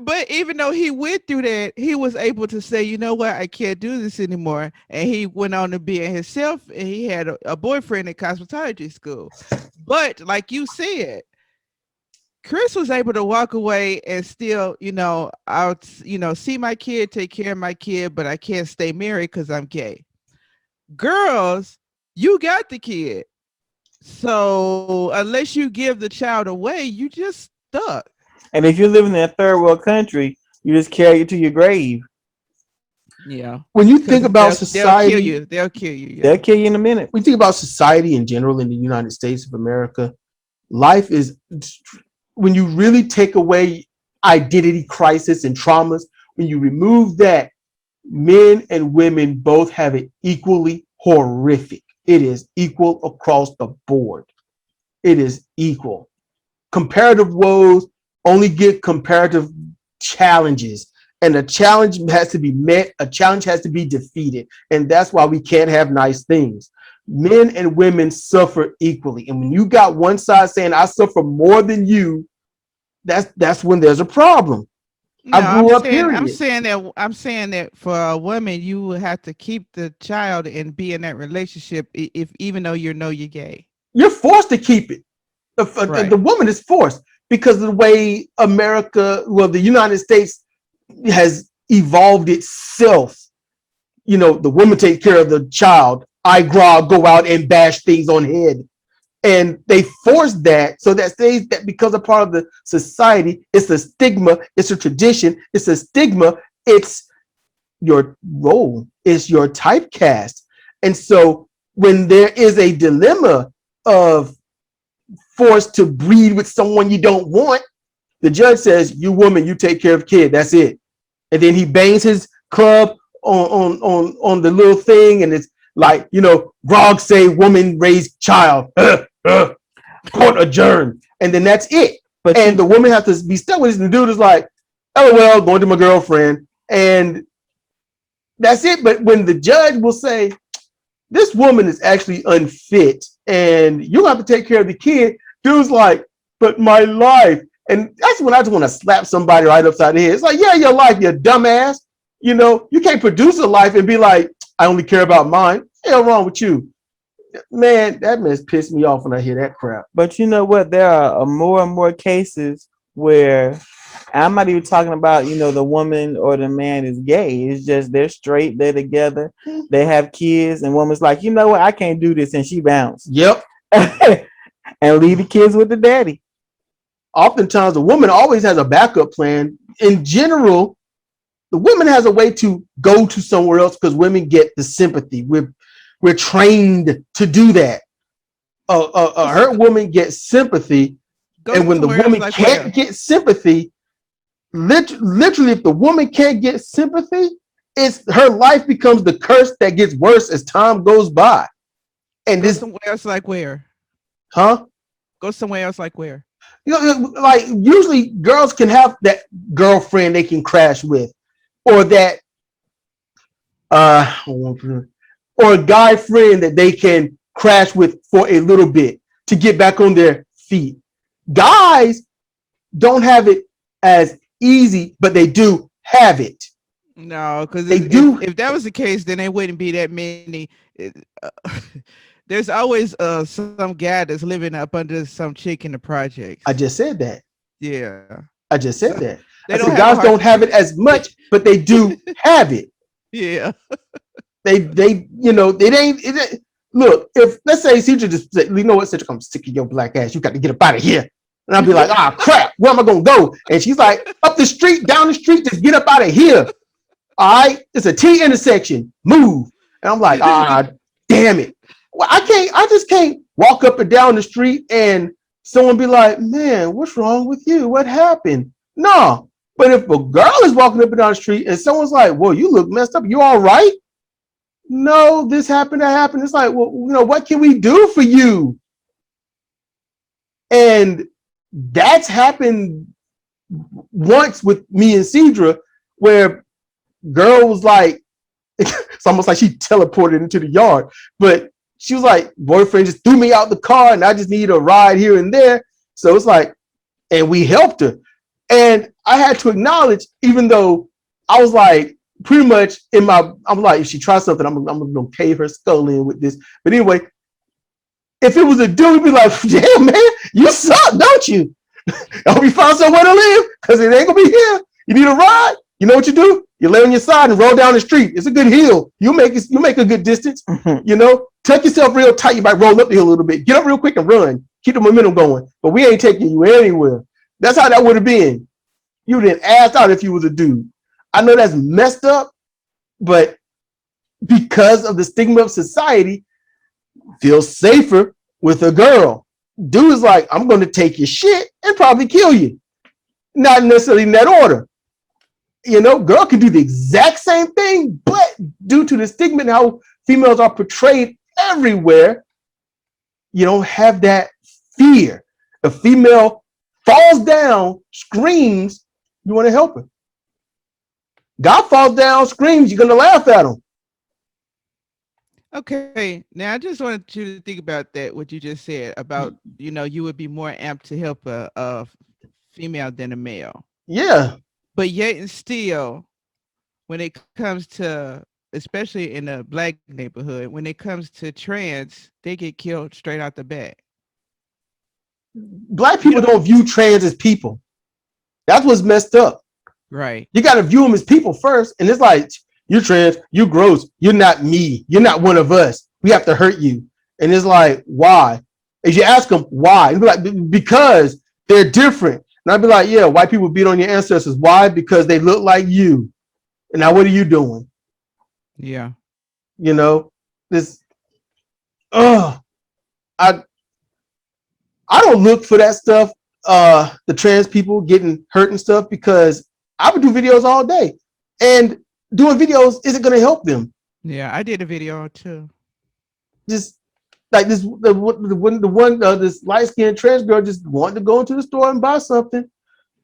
but even though he went through that, he was able to say, you know what, I can't do this anymore. And he went on to being himself, and he had a boyfriend at cosmetology school. But like you said, Chris was able to walk away and still, see my kid, take care of my kid, but I can't stay married because I'm gay. Girls, you got the kid. So unless you give the child away, you just stuck. And if you're living in a third world country, you just carry it to your grave. Yeah. When you think about society, they'll kill you. Yeah. They'll kill you in a minute. When you think about society in general in the United States of America, life is, when you really take away identity crisis and traumas, when you remove that, men and women both have it equally horrific. It is equal across the board. It is equal. Comparative woes only get comparative challenges, and a challenge has to be met. A challenge has to be defeated, and that's why we can't have nice things. Men and women suffer equally, and when you got one side saying I suffer more than you, that's when there's a problem. No, I'm saying that for a woman, you will have to keep the child and be in that relationship even though you're gay. You're forced to keep it. The woman is forced because of the way the United States has evolved itself. You know, the woman take care of the child. I go out and bash things on head. And they force that, so that stays, that because a part of the society, it's a stigma, it's a tradition, it's a stigma, it's your role, it's your typecast. And so when there is a dilemma of forced to breed with someone you don't want, the judge says, you woman, you take care of kid, that's it. And then he bangs his club on the little thing, and it's like, Grog say woman raised child, court adjourned, and then that's it. And the woman has to be stuck with this, and the dude is like, LOL, going to my girlfriend, and that's it. But when the judge will say, this woman is actually unfit, and you have to take care of the kid, dude's like, but my life. And that's when I just want to slap somebody right upside the head. It's like, yeah, your life, you dumbass. You know, you can't produce a life and be like, I only care about mine. Hell wrong with you. Man, that mess pissed me off when I hear that crap. But you know what? There are more and more cases where I'm not even talking about, the woman or the man is gay. It's just they're straight, they're together, they have kids, and woman's like, you know what? I can't do this, and she bounced. Yep. And leave the kids with the daddy. Oftentimes, the woman always has a backup plan. In general, the woman has a way to go to somewhere else because women get the sympathy. We're trained to do that. A hurt woman gets sympathy, and when the woman can't get sympathy, literally, if the woman can't get sympathy, it's her life becomes the curse that gets worse as time goes by. And go somewhere else, like where? Huh? Go somewhere else, like where? Like usually girls can have that girlfriend they can crash with, or that or a guy friend that they can crash with for a little bit to get back on their feet. Guys don't have it as easy, but they do have it. No, because if that was the case, then there wouldn't be that many. There's always some guy that's living up under some chick in the project. I just said that. Yeah. I just said that. I said guys don't have it as much, but they do have it. Yeah. They ain't. Look, if let's say Sidra just said, you know what, Sidra, I'm sick of your black ass. You got to get up out of here. And I'll be like, crap, where am I gonna go? And she's like, up the street, down the street, just get up out of here. All right, it's a T intersection. Move. And I'm like, damn it. Well, I just can't walk up and down the street and someone be like, man, what's wrong with you? What happened? No. But if a girl is walking up and down the street and someone's like, whoa, you look messed up. You all right? No, this happened, that happened. It's like, well, what can we do for you? And that's happened once with me and Sidra, where girl was like, it's almost like she teleported into the yard, but she was like, boyfriend just threw me out the car and I just need a ride here and there. So it's like, and we helped her. And I had to acknowledge, even though I was like, pretty much I'm like, if she tries something, I'm gonna cave her skull in with this. But anyway, if it was a dude, we'd be like, damn man, you suck, don't you? I hope you find somewhere to live, because it ain't gonna be here. You need a ride? You know what you do? You lay on your side and roll down the street. It's a good hill. You make a good distance. Tuck yourself real tight. You might roll up the hill a little bit. Get up real quick and run. Keep the momentum going. But we ain't taking you anywhere. That's how that would have been. You would have been asked out if you was a dude. I know that's messed up, but because of the stigma of society, feel safer with a girl. Dude is like, I'm going to take your shit and probably kill you. Not necessarily in that order. Girl can do the exact same thing, but due to the stigma and how females are portrayed everywhere, you don't have that fear. A female falls down, screams, you want to help her. God falls down, screams, you're going to laugh at him. Okay, now I just wanted you to think about that, what you just said about, you would be more amped to help a female than a male. Yeah. But yet and still, when it comes to, especially in the Black neighborhood, when it comes to trans, they get killed straight out the bat. Black people don't view trans as people. That's what's messed up. Right. You got to view them as people first. And it's like, you're trans, you're gross, you're not me, you're not one of us. We have to hurt you. And it's like, why? As you ask them why, and be like, because they're different. And I'd be like, yeah, white people beat on your ancestors. Why? Because they look like you. And now what are you doing? Yeah. This, I don't look for that stuff, the trans people getting hurt and stuff, because I would do videos all day. And doing videos isn't going to help them. Yeah, I did a video too. Just like this, this light-skinned trans girl just wanted to go into the store and buy something,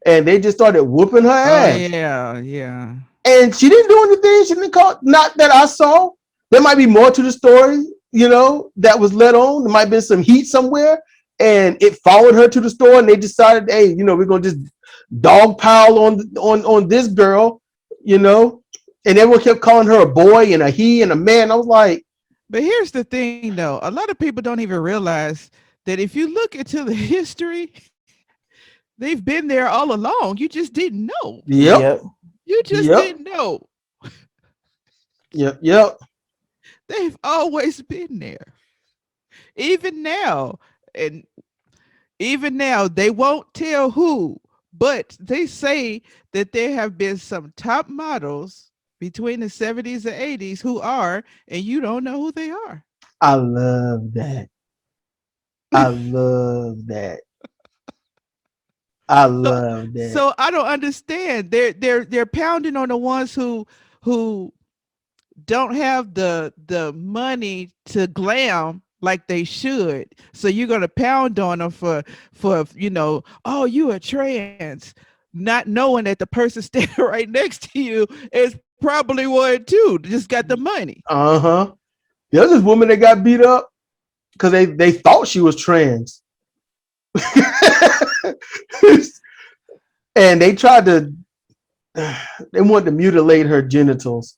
and they just started whooping her ass. Yeah. And she didn't do anything. She didn't call. Not that I saw. There might be more to the story, that was let on. There might have been some heat somewhere, and it followed her to the store, and they decided, hey, you know, we're gonna just dog pile on this girl, you know, and everyone kept calling her a boy and a he and a man. I was like, but here's the thing, though. A lot of people don't even realize that if you look into the history, they've been there all along. You just didn't know. yep, You just yep, didn't know. yep. They've always been there. Even now, and even now, they won't tell who, but they say that there have been some top models between the 70s and 80s who are, and you don't know who they are. I love that. I love that. I So, love that. so I don't understand. They're pounding on the ones who don't have the money to glam like they should. So you're gonna pound on them for you know, oh, you are trans, not knowing that the person standing right next to you is probably one too. Just got the money. Uh-huh. There's this woman that got beat up because they thought she was trans. And they tried to, they wanted to mutilate her genitals.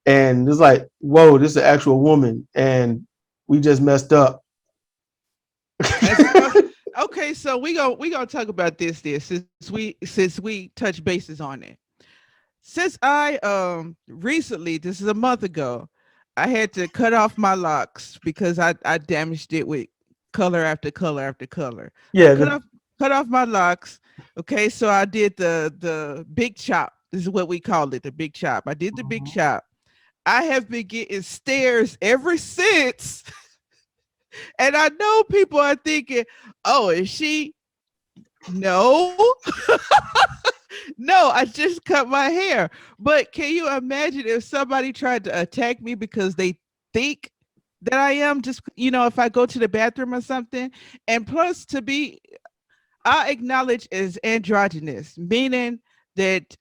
And it's like, whoa, this is an actual woman. And we just messed up. Okay, so we gonna talk about this since we touch bases on it. Since I recently, this is a month ago, I had to cut off my locks because I damaged it with color after color after color. Yeah. Cut off my locks. Okay, so I did the big chop. This is what we call it, the big chop. I did the big chop. I have been getting stares ever since. And I know people are thinking, oh, is she? No. No, I just cut my hair. But can you imagine if somebody tried to attack me because they think that I am, just, you know, if I go to the bathroom or something? And plus, I acknowledge as androgynous, meaning that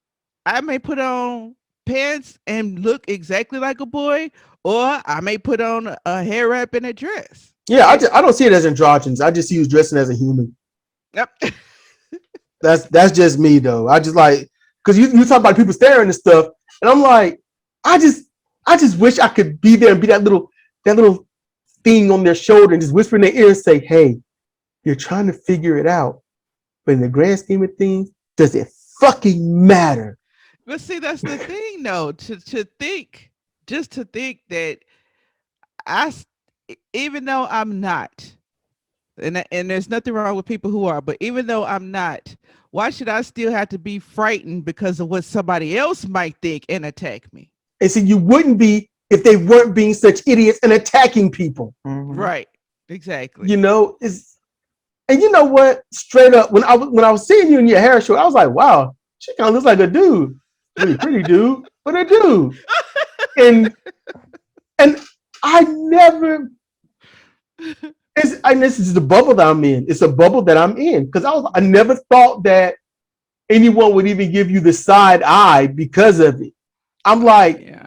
I may put on pants and look exactly like a boy, or I may put on a hair wrap and a dress. Yeah, I don't see it as androgynous. I just see you dressing as a human. Yep. That's just me though. I just like, because you talk about people staring and stuff, and I'm like, I just wish I could be there and be that little thing on their shoulder and just whisper in their ear and say, hey, you're trying to figure it out. But in the grand scheme of things, does it fucking matter? But see, that's the thing though, to think that even though I'm not, and there's nothing wrong with people who are, but even though I'm not, why should I still have to be frightened because of what somebody else might think and attack me? And so you wouldn't be if they weren't being such idiots and attacking people. Mm-hmm. Right. Exactly. You know, and you know what? Straight up, when I was seeing you in your hair show, I was like, wow, she kind of looks like a dude. Really pretty dude, but a dude. And I never, this is the bubble that I'm in. It's a bubble that I'm in. Because I never thought that anyone would even give you the side eye because of it. I'm like, yeah.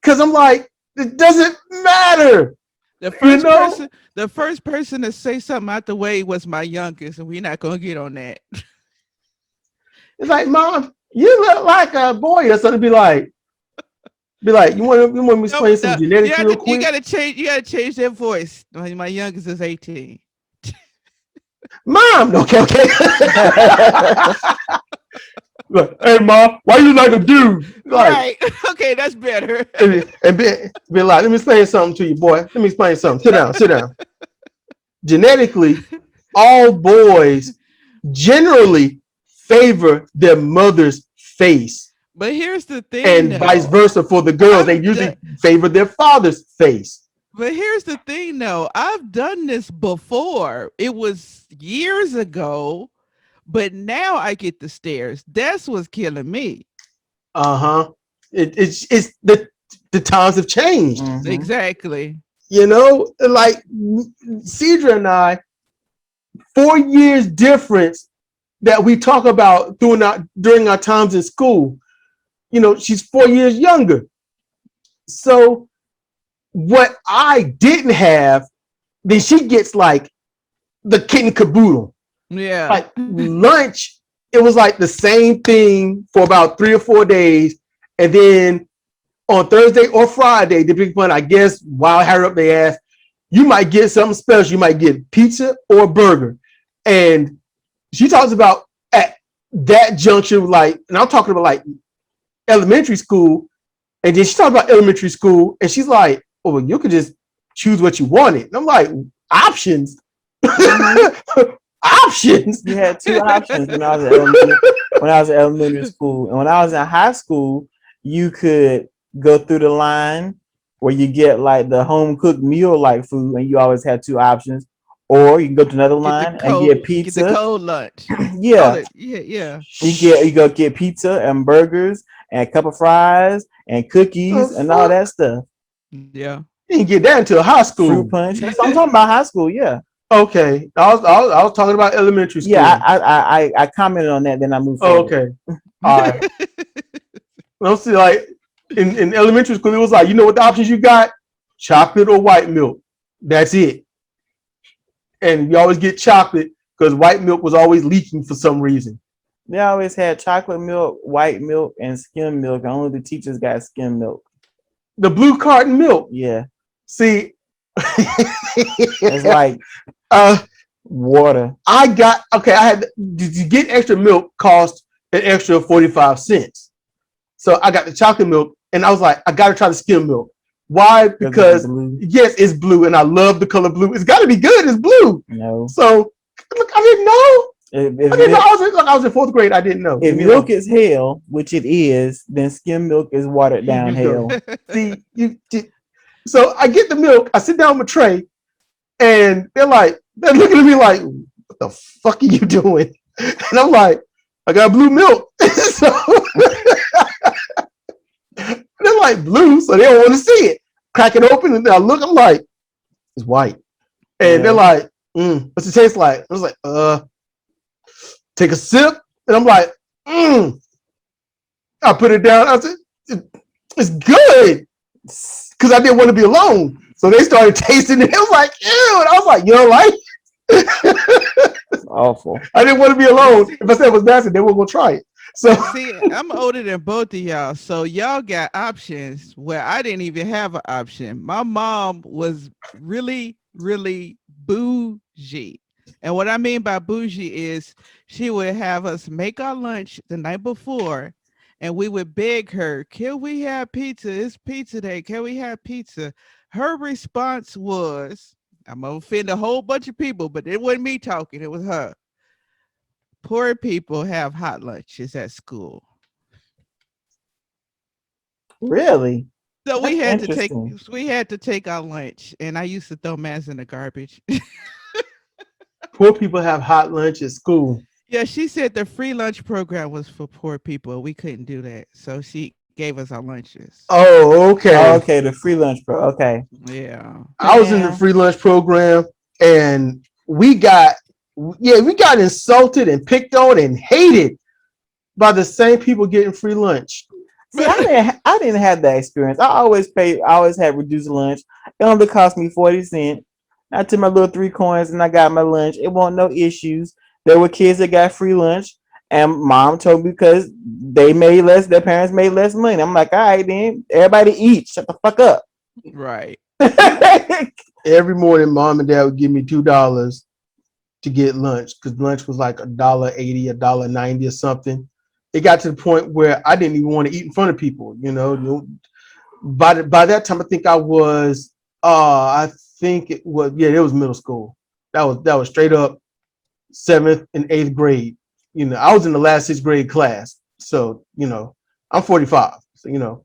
Because I'm like, it doesn't matter. The first person to say something out the way was my youngest, and we're not gonna get on that. It's like, Mom, you look like a boy or something. Be like, you want me to explain some genetics real quick? You gotta change their voice. My youngest is 18. Mom, okay. Like, hey, Mom, why you like a dude? Like, right. Okay, that's better. and be like, let me explain something to you, boy. Let me explain something. Sit down. Genetically, all boys generally favor their mother's face. But here's the thing. And vice versa for the girls. They usually favor their father's face. But here's the thing, though. I've done this before. It was years ago. But now I get the stares. That's what's killing me. It's the times have changed. Mm-hmm. Exactly. You know, like Sidra and I, 4 years difference that we talk about during our times in school. You know, she's 4 years younger. So what I didn't have then she gets like the kit and caboodle. Yeah. Like lunch, it was like the same thing for about 3 or 4 days. And then on Thursday or Friday, the big one, I guess, wild hair up their ass, you might get something special. You might get pizza or a burger. And she talks about at that junction, like, and I'm talking about like elementary school. And then she talks about elementary school, and she's like, oh, well, you could just choose what you wanted. And I'm like, options? Options? You had 2 options when I was in elementary school. And when I was in high school, you could go through the line where you get like the home cooked meal like food, and you always have 2 options. Or you can go to another line and get pizza. Get the cold lunch. Yeah. Yeah. You go get pizza and burgers and a cup of fries and cookies and all that stuff. Yeah. You didn't get that until high school. Fruit punch. That's what I'm talking about, high school, yeah. Okay. I was talking about elementary school. Yeah, I commented on that, then I moved forward. Okay. All right. Let's see, like in elementary school, it was like, you know what the options you got? Chocolate or white milk. That's it. And you always get chocolate because white milk was always leaking for some reason. They always had chocolate milk, white milk, and skim milk. Only the teachers got skim milk. The blue carton milk. Yeah. See, it's like water. I had to get extra milk cost an extra 45 cents. So I got the chocolate milk, and I was like, I gotta try the skim milk. Why? Because yes, it's blue, and I love the color blue. It's got to be good. It's blue. No. So look, I didn't know. I didn't know. I was in 4th grade. I didn't know. If milk is hell, which it is, then skim milk is watered down hell. See, so I get the milk. I sit down with Trey, and they're looking at me like, "What the fuck are you doing?" And I'm like, "I got blue milk." So they're like blue, so they don't want to see it. Crack it open, and I look. I'm like, it's white. And they're like, what's it taste like? I was like, take a sip, and I'm like, I put it down. I said, it's good, because I didn't want to be alone. So they started tasting it. It was like, ew. And I was like, you don't like it? It's awful. I didn't want to be alone. If I said it was nasty, they weren't gonna try it. So see, I'm older than both of y'all, so y'all got options where I didn't even have an option. My mom was really, really bougie. And what I mean by bougie is she would have us make our lunch the night before, and we would beg her, can we have pizza? It's pizza day. Can we have pizza? Her response was, I'm going to offend a whole bunch of people, but it wasn't me talking. It was her. Poor people have hot lunches at school. Really? So we had to take our lunch, and I used to throw mess in the garbage. Poor people have hot lunch at school. Yeah, she said the free lunch program was for poor people. We couldn't do that, so she gave us our lunches. Oh, okay. Okay, the free lunch program. Okay. Yeah. I was in the free lunch program, and we got insulted and picked on and hated by the same people getting free lunch. See, I didn't have that experience. I always had reduced lunch. It only cost me 40 cents. I took my little 3 coins and I got my lunch. It wasn't no issues. There were kids that got free lunch, and mom told me because their parents made less money. I'm like, all right, then everybody eat. Shut the fuck up. Right. Every morning, mom and dad would give me $2 to get lunch, because lunch was like $1.80, $1.90 or something. It got to the point where I didn't even want to eat in front of people. By that time, I think I was. It was middle school. That was straight up 7th and 8th grade. I was in the last 6th grade class. So I'm 45. So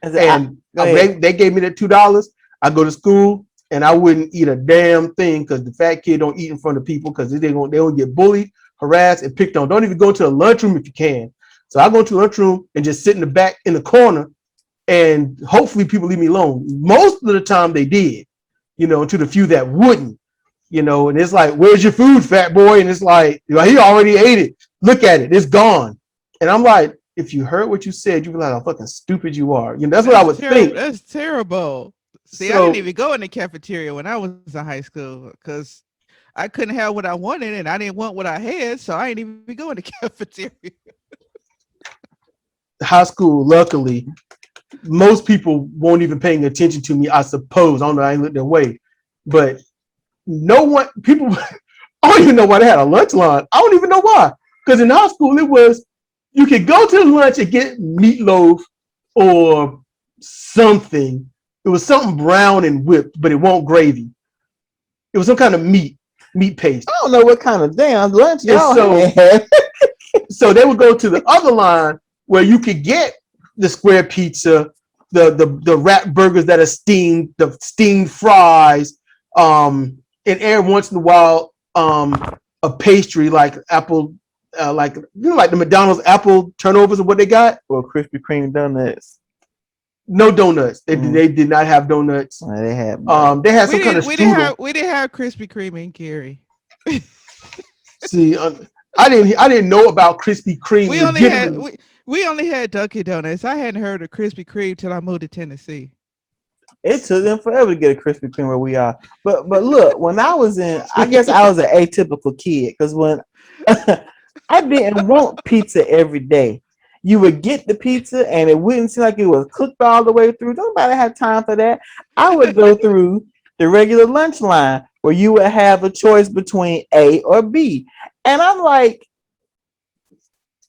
and they gave me that $2. I go to school and I wouldn't eat a damn thing, because the fat kid don't eat in front of people, because they don't get bullied, harassed, and picked on. Don't even go to the lunchroom if you can. So I go to the lunchroom and just sit in the back in the corner, and hopefully people leave me alone. Most of the time they did, to the few that wouldn't, and it's like, where's your food, fat boy? And it's like, he already ate it. Look at it. It's gone. And I'm like, if you heard what you said, you'd be like, how fucking stupid you are. That's what I would think. That's terrible. See, I didn't even go in the cafeteria when I was in high school because I couldn't have what I wanted and I didn't want what I had, so I didn't even go in the cafeteria. High school, luckily, most people won't even paying attention to me, I suppose. I don't know, I ain't looked their way. But no one, people, I don't even know why they had a lunch line. I don't even know why. Because in high school, it was, you could go to the lunch and get meatloaf or something. It was something brown and whipped, but it wasn't gravy. It was some kind of meat paste. I don't know what kind of damn lunch y'all had. So they would go to the other line where you could get the square pizza, the wrap burgers that are steamed, the steamed fries, and every once in a while, a pastry like apple, like the McDonald's apple turnovers or what they got, or Krispy Kreme donuts. No donuts. They did not have donuts. They had some kind of strudel. We didn't have Krispy Kreme in Cary. See, I didn't know about Krispy Kreme. We only had Dunkin' Donuts. I hadn't heard of Krispy Kreme till I moved to Tennessee. It took them forever to get a Krispy Kreme where we are. But look, when I was I guess I was an atypical kid because when I didn't want pizza every day. You would get the pizza and it wouldn't seem like it was cooked all the way through. Nobody had time for that. I would go through the regular lunch line where you would have a choice between A or B. And I'm like,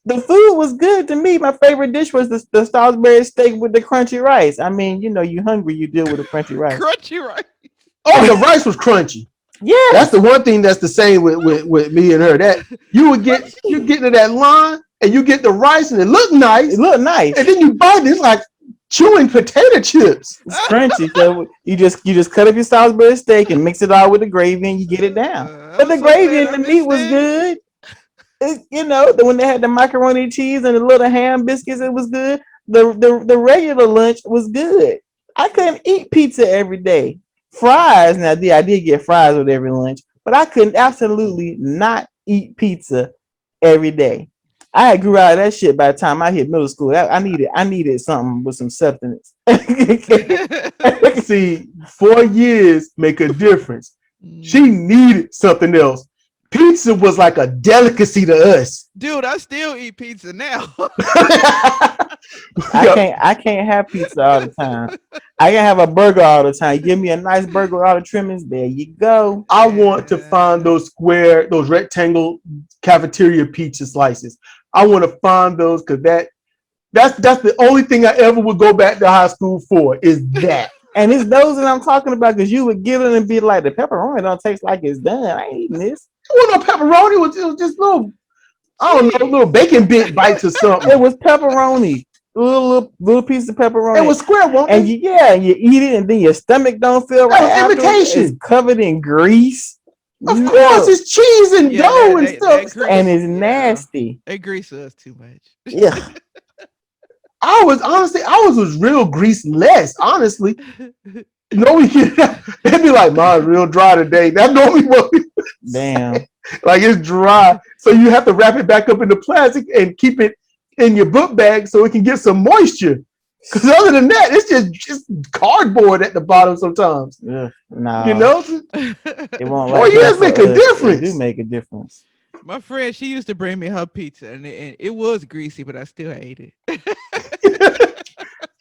the food was good to me. My favorite dish was the Salisbury steak with the crunchy rice. I mean, you hungry, you deal with the crunchy rice. Crunchy rice. Oh, the rice was crunchy. Yeah, that's the one thing that's the same with me and her. That you get into that line and you get the rice and it looked nice. And then you bite it, it's like chewing potato chips. It's crunchy. So you just cut up your Salisbury steak and mix it all with the gravy and you get it down. But the gravy and the meat was good. When they had the macaroni cheese and the little ham biscuits, it was good. The regular lunch was good. I couldn't eat pizza every day. Fries, now I did get fries with every lunch, but I couldn't absolutely not eat pizza every day. I had grew out of that shit by the time I hit middle school. I needed something with some substance. See, 4 years make a difference. She needed something else. Pizza was like a delicacy to us. Dude, I still eat pizza now. I can't have pizza all the time. I can have a burger all the time. Give me a nice burger with all the trimmings. There you go. I want to find those rectangle cafeteria pizza slices. I want to find those because that's the only thing I ever would go back to high school for is that. And it's those that I'm talking about because you would get it and be like, the pepperoni don't taste like it's done. I ain't eating this. It wasn't no pepperoni. It was just little, I don't know, little bacon bit bites or something. It was pepperoni. Little piece of pepperoni. It was square one. And you eat it and then your stomach don't feel right. That was imitation. It's covered in grease. Of course, it's cheese and dough and stuff. And it's nasty. They grease us too much. Yeah. I was real grease-less, honestly. They'd be like, mine's real dry today. That normally what damn. Like it's dry. So you have to wrap it back up in the plastic and keep it in your book bag so it can get some moisture. Because other than that, it's just cardboard at the bottom sometimes. No. It won't. 4 years make a difference. It do make a difference. My friend, she used to bring me her pizza, and it was greasy, but I still ate it.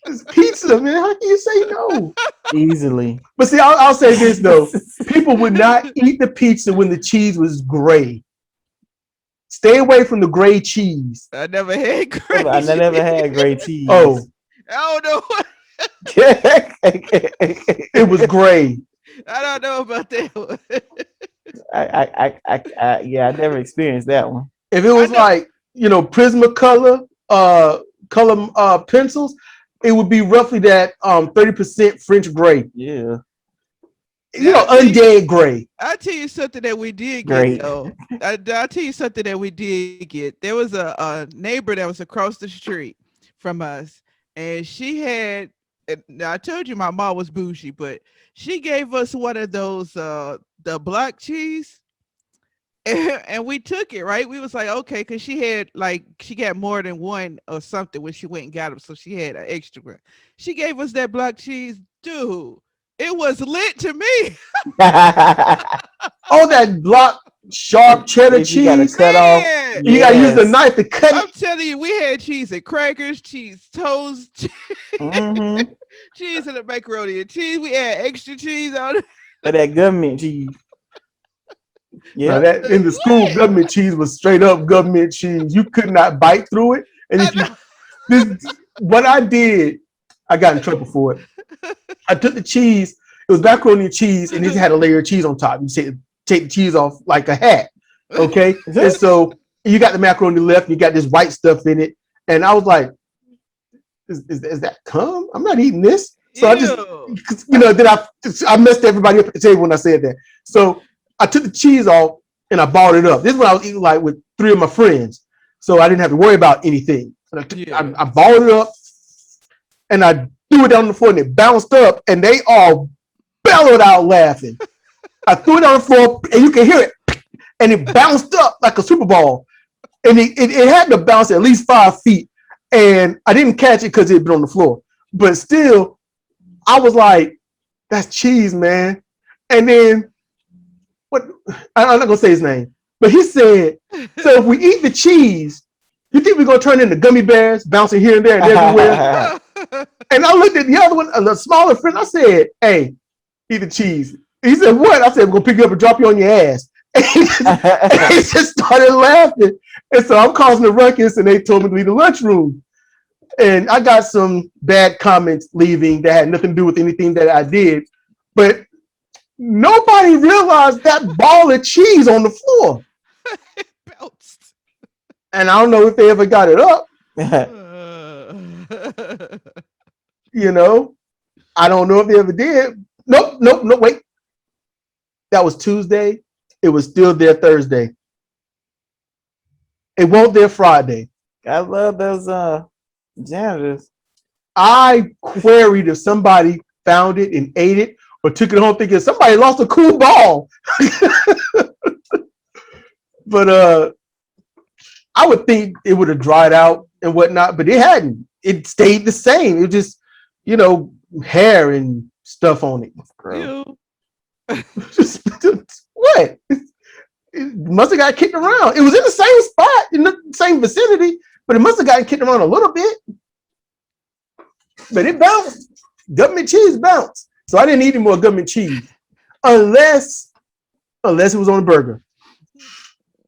It's pizza, man. How can you say no? Easily. But see, I'll say this though: people would not eat the pizza when the cheese was gray. Stay away from the gray cheese. I never had gray. I never had gray cheese. Oh, I don't know. It was gray. I don't know about that one. I never experienced that one. If it was like Prismacolor color pencils, it would be roughly that 30% French gray. Yeah. Undead gray. I'll tell you something that we did get though. I'll tell you something that we did get. There was a neighbor that was across the street from us, and she had. Now I told you my mom was bougie, but she gave us one of those the block cheese, and we took it, right? We was like, okay, because she got more than one or something when she went and got them, so she had an extra one. She gave us that block cheese, dude. It was lit to me. Oh, that block sharp cheddar If you gotta cheese. cut off. Man, You gotta use the Yes. knife to cut I'm it. telling you, we had cheese and crackers, cheese toast, Mm-hmm. cheese and the macaroni and cheese. We had extra cheese on it. But that government cheese. Now Yeah. that in the school What? government cheese was straight up government cheese. You could not bite through it. And I if you know. what I did, I got in trouble for it. I took the cheese, it was macaroni and cheese, and it had a layer of cheese on top. You take the cheese off like a hat. Okay. And so you got the macaroni left, you got this white stuff in it. And I was like, is that cum? I'm not eating this. So I just, then I messed everybody up at the table when I said that. So I took the cheese off and I balled it up. This is what I was eating like with 3 of my friends. So I didn't have to worry about anything. I balled it up and I threw it down on the floor and it bounced up and they all bellowed out laughing. I threw it on the floor and you can hear it. And it bounced up like a Super Bowl. And it had to bounce at least 5 feet. And I didn't catch it because it had been on the floor. But still, I was like, that's cheese, man. And then, I'm not going to say his name, but he said, so if we eat the cheese, you think we're going to turn into gummy bears, bouncing here and there and everywhere? And I looked at the other one, the smaller friend, I said, hey, eat the cheese. He said, what? I said, we're going to pick you up and drop you on your ass. And he just started laughing. And so I'm causing a ruckus and they told me to leave the lunchroom. And I got some bad comments leaving that had nothing to do with anything that I did. But nobody realized that ball of cheese on the floor. It bounced. And I don't know if they ever got it up. You know, I don't know if they ever did. Nope, wait. That was Tuesday. It was still there Thursday. It won't there Friday. I love those janitors. I queried if somebody found it and ate it or took it home thinking somebody lost a cool ball. But I would think it would have dried out and whatnot, but it hadn't. It stayed the same. It just, hair and stuff on it. What? It must have got kicked around. It was in the same spot, in the same vicinity, but it must have gotten kicked around a little bit. But it bounced. Government cheese bounced. So I didn't eat any more government cheese. Unless it was on a burger.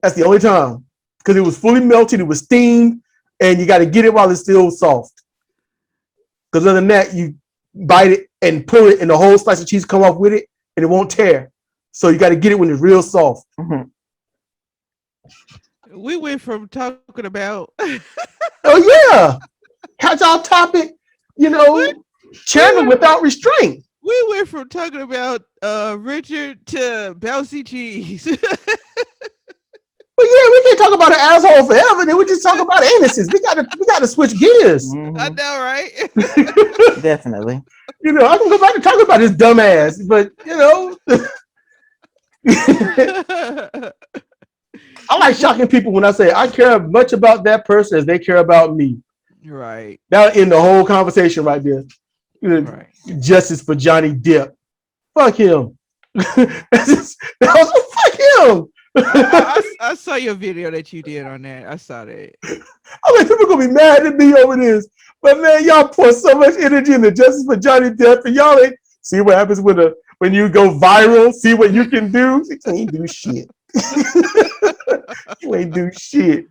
That's the only time. Because it was fully melted, it was steamed, and you got to get it while it's still soft. Because other than that, you bite it and pull it, and the whole slice of cheese come off with it, and it won't tear. So you got to get it when it's real soft. Mm-hmm. We went from talking about oh yeah, catch our topic, channel without restraint. We went from talking about Richard to bouncy cheese. But yeah, we can't talk about an asshole forever. Then we just talk about anuses. We gotta switch gears. Mm-hmm. I know, right? Definitely. I can go back and talk about this dumbass, but I like shocking people when I say I care as much about that person as they care about me. Right. That in the whole conversation right there. Right. Justice for Johnny Depp. Fuck him. That was fuck him. I saw your video that you did on that. I saw that. I'm like, people gonna be mad at me over this, but man, y'all pour so much energy into justice for Johnny Depp, and y'all ain't see what happens when you go viral. See what you can do. You ain't do shit. You ain't do shit.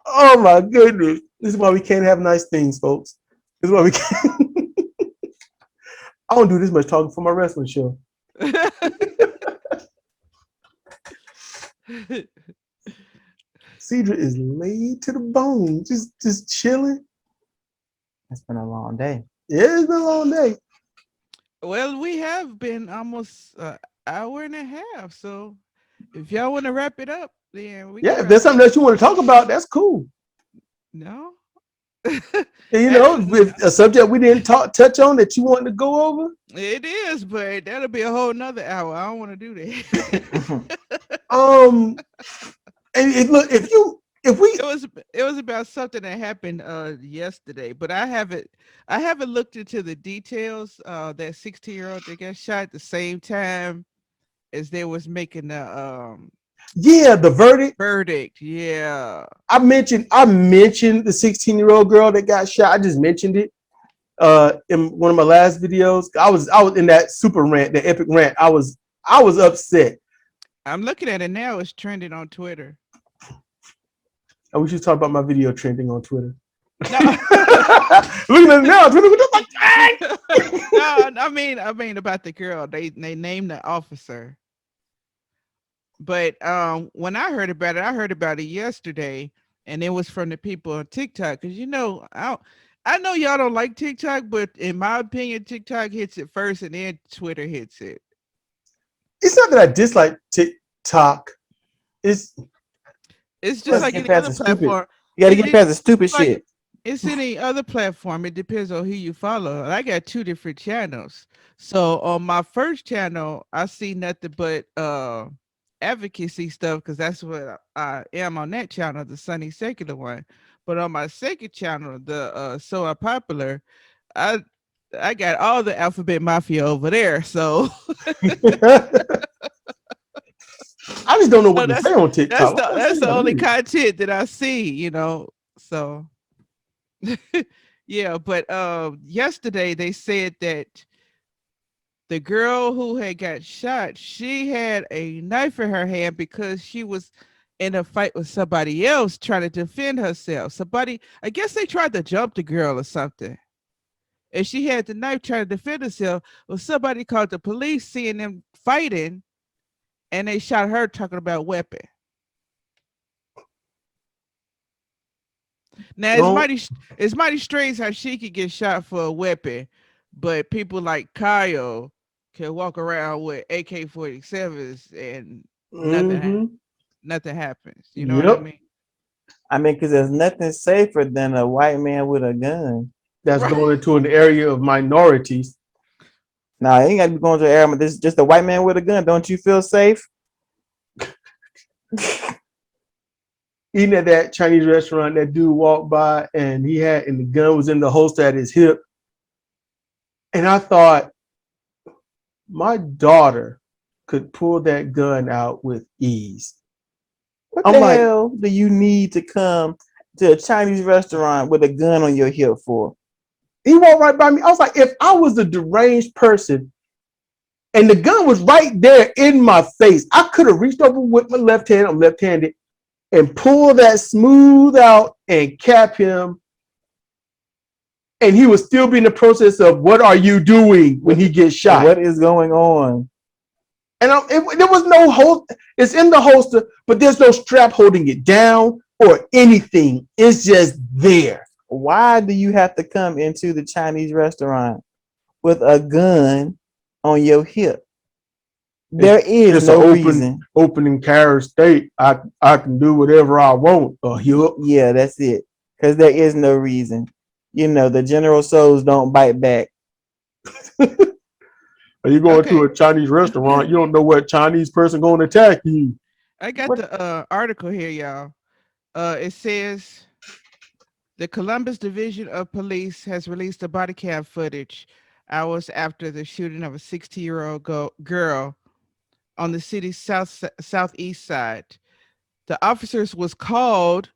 Oh my goodness! This is why we can't have nice things, folks. This is why we can't. I don't do this much talking for my wrestling show. Sidra is laid to the bone, just chilling. It's been a long day. Yeah, it's been a long day. Well, we have been almost an hour and a half. So if y'all want to wrap it up, then if there's something that you want to talk about, that's cool. No. With a subject we didn't touch on that you want to go over. It is, but that'll be a whole nother hour. I don't want to do that. And look, if you if we, it was about something that happened yesterday, but I haven't looked into the details. That 16-year-old that got shot at the same time as they was making the yeah, the verdict. verdict. Yeah. I mentioned the 16-year-old girl that got shot. I just mentioned it in one of my last videos. I was in that super rant, the epic rant. I was upset. I'm looking at it now. It's trending on Twitter. I wish you talk about my video trending on Twitter. No. Look at it now. Twitter was just like, No, I mean about the girl. They named the officer. But when I heard about it yesterday, and it was from the people on TikTok. Because I know y'all don't like TikTok, but in my opinion, TikTok hits it first, and then Twitter hits it. it's not that I dislike TikTok. It's just like any other platform. You gotta get past the stupid shit. It's any other platform. It depends on who you follow. I got 2 different channels. So on my first channel, I see nothing but advocacy stuff, because that's what I am on that channel, the Sunny Secular one. But on my second channel, the So Unpopular, I got all the alphabet mafia over there. So I just don't know what to say on TikTok. That's the only content that I see, So yeah, but yesterday they said that the girl who had got shot, she had a knife in her hand because she was in a fight with somebody else trying to defend herself. I guess they tried to jump the girl or something. And she had the knife trying to defend herself. Well, somebody called the police seeing them fighting, and they shot her talking about weapon. Now it's mighty strange how she could get shot for a weapon, but people like Kyle can walk around with AK-47s and nothing happens. You know what I mean? I mean, because there's nothing safer than a white man with a gun. That's going into an area of minorities. Nah, you ain't got to be going to an area. This is just a white man with a gun. Don't you feel safe? Eating at that Chinese restaurant, that dude walked by and the gun was in the holster at his hip. And I thought, my daughter could pull that gun out with ease. What the hell do you need to come to a Chinese restaurant with a gun on your hip for? He walked right by me. I was like, if I was a deranged person and the gun was right there in my face, I could have reached over with my left hand, I'm left-handed, and pull that smooth out and cap him. And he would still be in the process of, what are you doing when he gets shot? What is going on? And there was no holster. It's in the holster, but there's no strap holding it down or anything. It's just there. Why do you have to come into the Chinese restaurant with a gun on your hip? There is no reason. Open and carry state. I can do whatever I want. Yeah, that's it. Because there is no reason. The general souls don't bite back. Are you going to a Chinese restaurant? You don't know what Chinese person going to attack you. I got the article here, y'all. It says the Columbus Division of Police has released a body cam footage hours after the shooting of a 16-year-old girl on the city's southeast side. The officers was called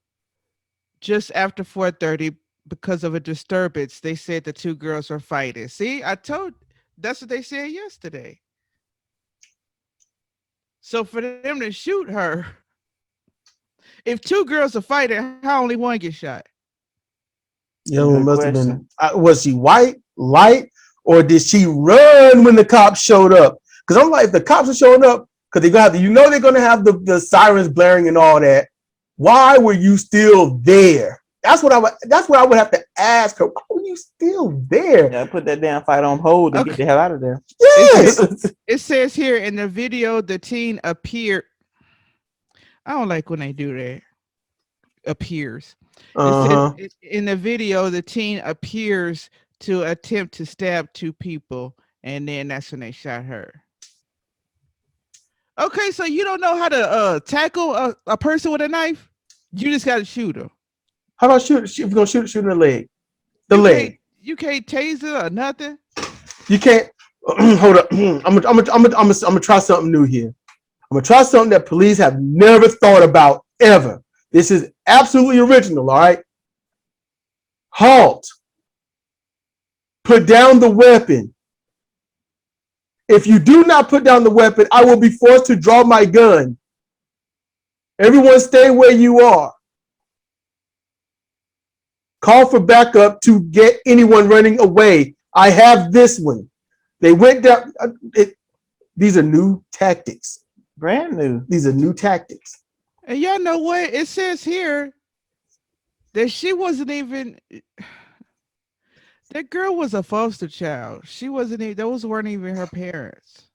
just after 4:30 because of a disturbance. They said the 2 girls were fighting. See, that's what they said yesterday. So for them to shoot her, if 2 girls are fighting, how only one get shot? Must have been. Was she white, light, or did she run when the cops showed up? Because I'm like, if the cops are showing up, because they're gonna have they're gonna have the sirens blaring and all that. Why were you still there? That's what I would have to ask her. Why were you still there? Yeah, put that damn fight on hold and get the hell out of there. Yes. It says here in the video, the teen appeared. I don't like when they do that. Appears. In the video, the teen appears to attempt to stab 2 people, and then that's when they shot her. Okay, so you don't know how to tackle a person with a knife? You just got to shoot her. How about shoot? If you're gonna shoot in the leg, You can't taser or nothing. You can't. Hold up. I'm gonna try something new here. I'm gonna try something that police have never thought about ever. This is absolutely original. All right. Halt. Put down the weapon. If you do not put down the weapon, I will be forced to draw my gun. Everyone stay where you are. Call for backup to get anyone running away. I have this one. They went down. These are new tactics. Brand new. These are new tactics. And y'all know what? It says here that she wasn't even... That girl was a foster child. She wasn't even... Those weren't even her parents.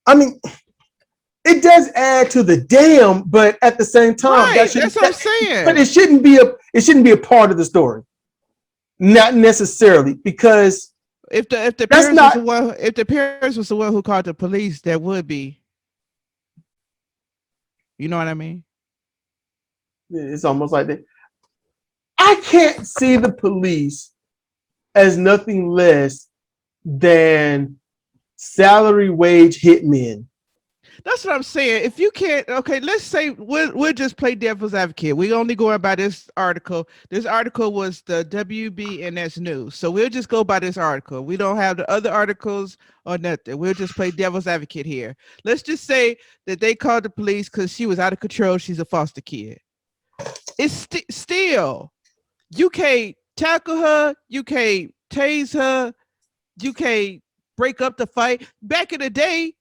I mean... It does add to the damn, but at the same time, right, that's what I'm saying. But it shouldn't be a part of the story, not necessarily, because if the parents was the one who called the police, that would be. You know what I mean? It's almost like that. I can't see the police as nothing less than salary wage hitmen. That's what I'm saying. If you can't, okay, let's say we'll just play devil's advocate. We only going by this article. This article was the WBNS News. So we'll just go by this article. We don't have the other articles or nothing. We'll just play devil's advocate here. Let's just say that they called the police because she was out of control. She's a foster kid. It's still, you can't tackle her. You can't tase her. You can't break up the fight. Back in the day,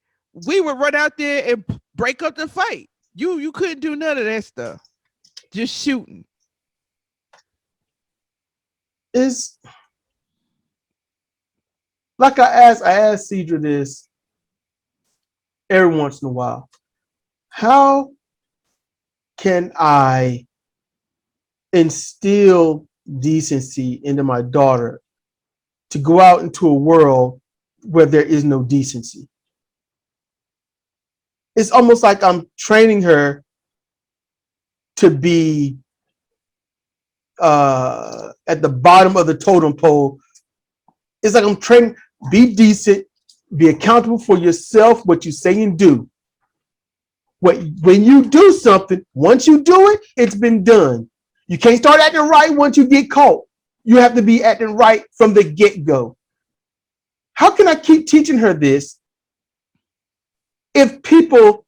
we would run out there and break up the fight. You couldn't do none of that stuff. Just shooting. Is like I asked Sidra this every once in a while. How can I instill decency into my daughter to go out into a world where there is no decency? It's almost like I'm training her to be at the bottom of the totem pole. It's like I'm training, be decent, be accountable for yourself, what you say and do. When you do something, once you do it, it's been done. You can't start acting right once you get caught. You have to be acting right from the get-go. How can I keep teaching her this if people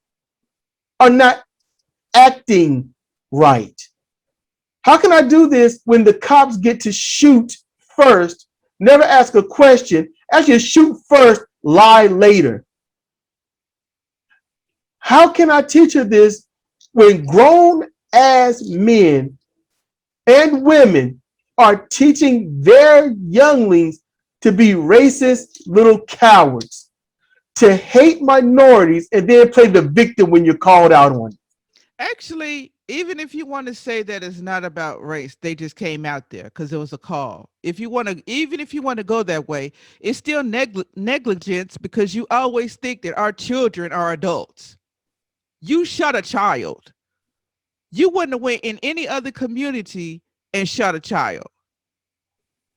are not acting right? How can I do this when the cops get to shoot first, never ask a question, actually shoot first, lie later? How can I teach her this when grown ass men and women are teaching their younglings to be racist little cowards, to hate minorities, and then play the victim when you're called out on it? Actually, even if you want to say that it's not about race, they just came out there because it was a call. Even if you want to go that way, it's still negligence, because you always think that our children are adults. You shot a child. You wouldn't have went in any other community and shot a child.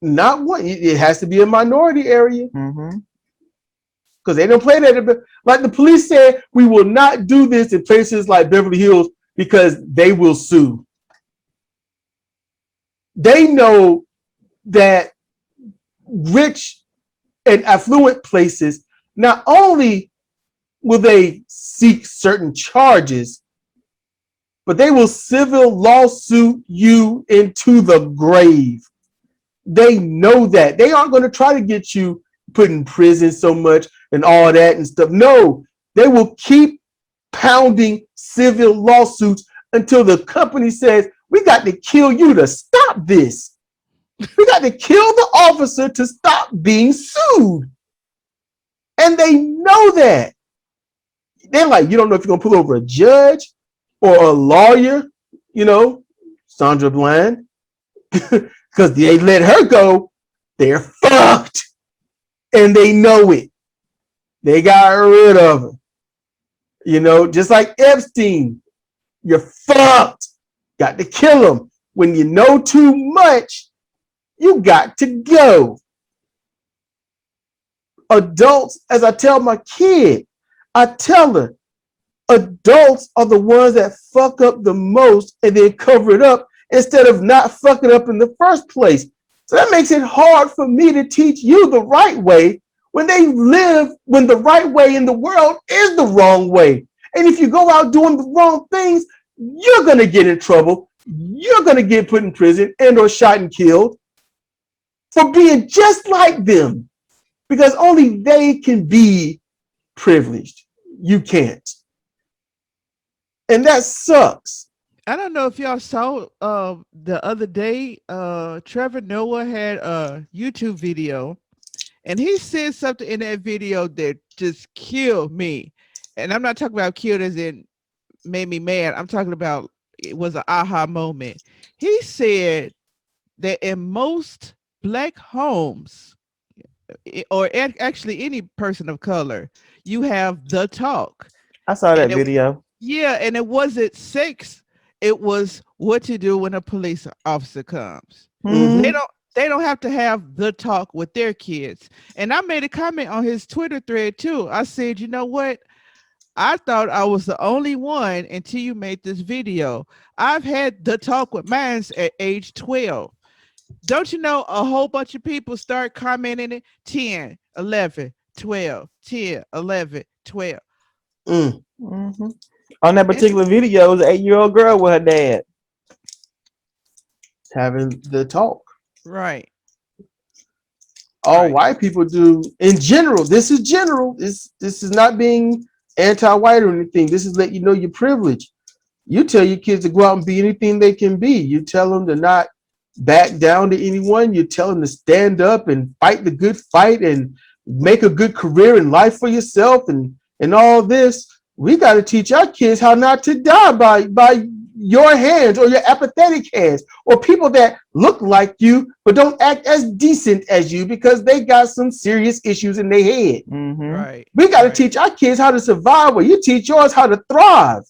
Not one. It has to be a minority area. Because they don't play that. Like the police said, we will not do this in places like Beverly Hills because they will sue. They know that rich and affluent places, not only will they seek certain charges, but they will civil lawsuit you into the grave. They know that. They aren't going to try to get you put in prison so much and all that and stuff. No, they will keep pounding civil lawsuits until the company says, we got to kill you to stop this. We got to kill the officer to stop being sued. And they know that. They're like, you don't know if you're going to pull over a judge or a lawyer, Sandra Bland, because they let her go. They're fucked. And they know it. They got rid of her. Just like Epstein. you're fucked. Got to kill them. When you know too much, you got to go. Adults, as I tell my kid, I tell her, adults are the ones that fuck up the most and then cover it up instead of not fucking up in the first place. So that makes it hard for me to teach you the right way when the right way in the world is the wrong way. And if you go out doing the wrong things, you're going to get in trouble. You're going to get put in prison and or shot and killed for being just like them, because only they can be privileged. You can't. And that sucks. I don't know if y'all saw the other day, Trevor Noah had a YouTube video, and he said something in that video that just killed me. And I'm not talking about killed as in made me mad. I'm talking about it was an aha moment. He said that in most Black homes, or actually any person of color, you have the talk. I saw that video. Yeah, and it wasn't sex. It was what to do when a police officer comes. Mm-hmm. They don't have to have the talk with their kids. And I made a comment on his Twitter thread too. I said, you know what? I thought I was the only one until you made this video. I've had the talk with mine at age 12. Don't you know a whole bunch of people start commenting it? 10, 11, 12, 10, 11, 12. Mm-hmm. On that particular video, it was an 8-year-old girl with her dad having the talk. Right. All white people do in general. This is general. This is not being anti-white or anything. This is let you know your privilege. You tell your kids to go out and be anything they can be. You tell them to not back down to anyone. You tell them to stand up and fight the good fight and make a good career in life for yourself and all this. We got to teach our kids how not to die by your hands or your apathetic hands or people that look like you but don't act as decent as you because they got some serious issues in their head. Mm-hmm. Right. We got to teach our kids how to survive where you teach yours how to thrive.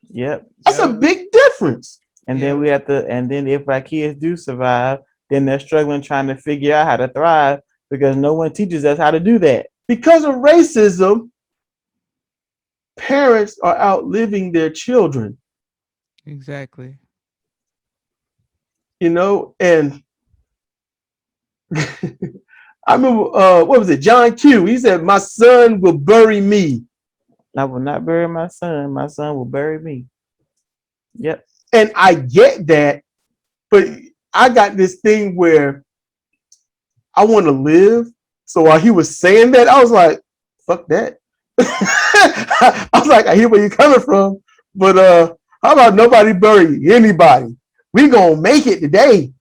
Yep. That's a big difference. And then we have to, and then if our kids do survive, then they're struggling trying to figure out how to thrive because no one teaches us how to do that. Because of racism, parents are outliving their children. Exactly. You know, and I remember, what was it? John Q. He said, "My son will bury me." I will not bury my son. My son will bury me. Yep. And I get that, but I got this thing where I want to live. So while he was saying that, I was like, fuck that. I was like, I hear where you're coming from, but how about nobody bury anybody? We gonna make it today.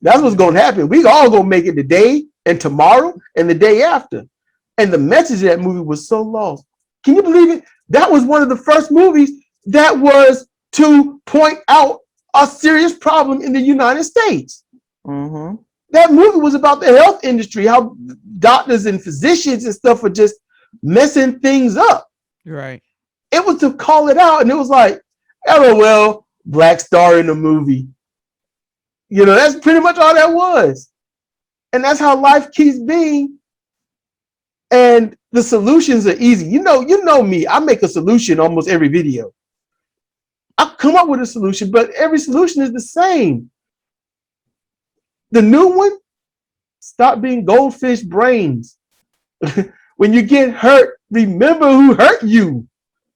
That's what's gonna happen. We all gonna make it today and tomorrow and the day after. And the message of that movie was so lost. Can you believe it? That was one of the first movies that was to point out a serious problem in the United States. Mm-hmm. That movie was about the health industry, how doctors and physicians and stuff are just messing things up. Right. It was to call it out, and it was like, LOL, black star in the movie. You know, that's pretty much all that was. And that's how life keeps being. And the solutions are easy. You know me. I make a solution almost every video. I come up with a solution, but every solution is the same. The new one, stop being goldfish brains. When you get hurt, remember who hurt you.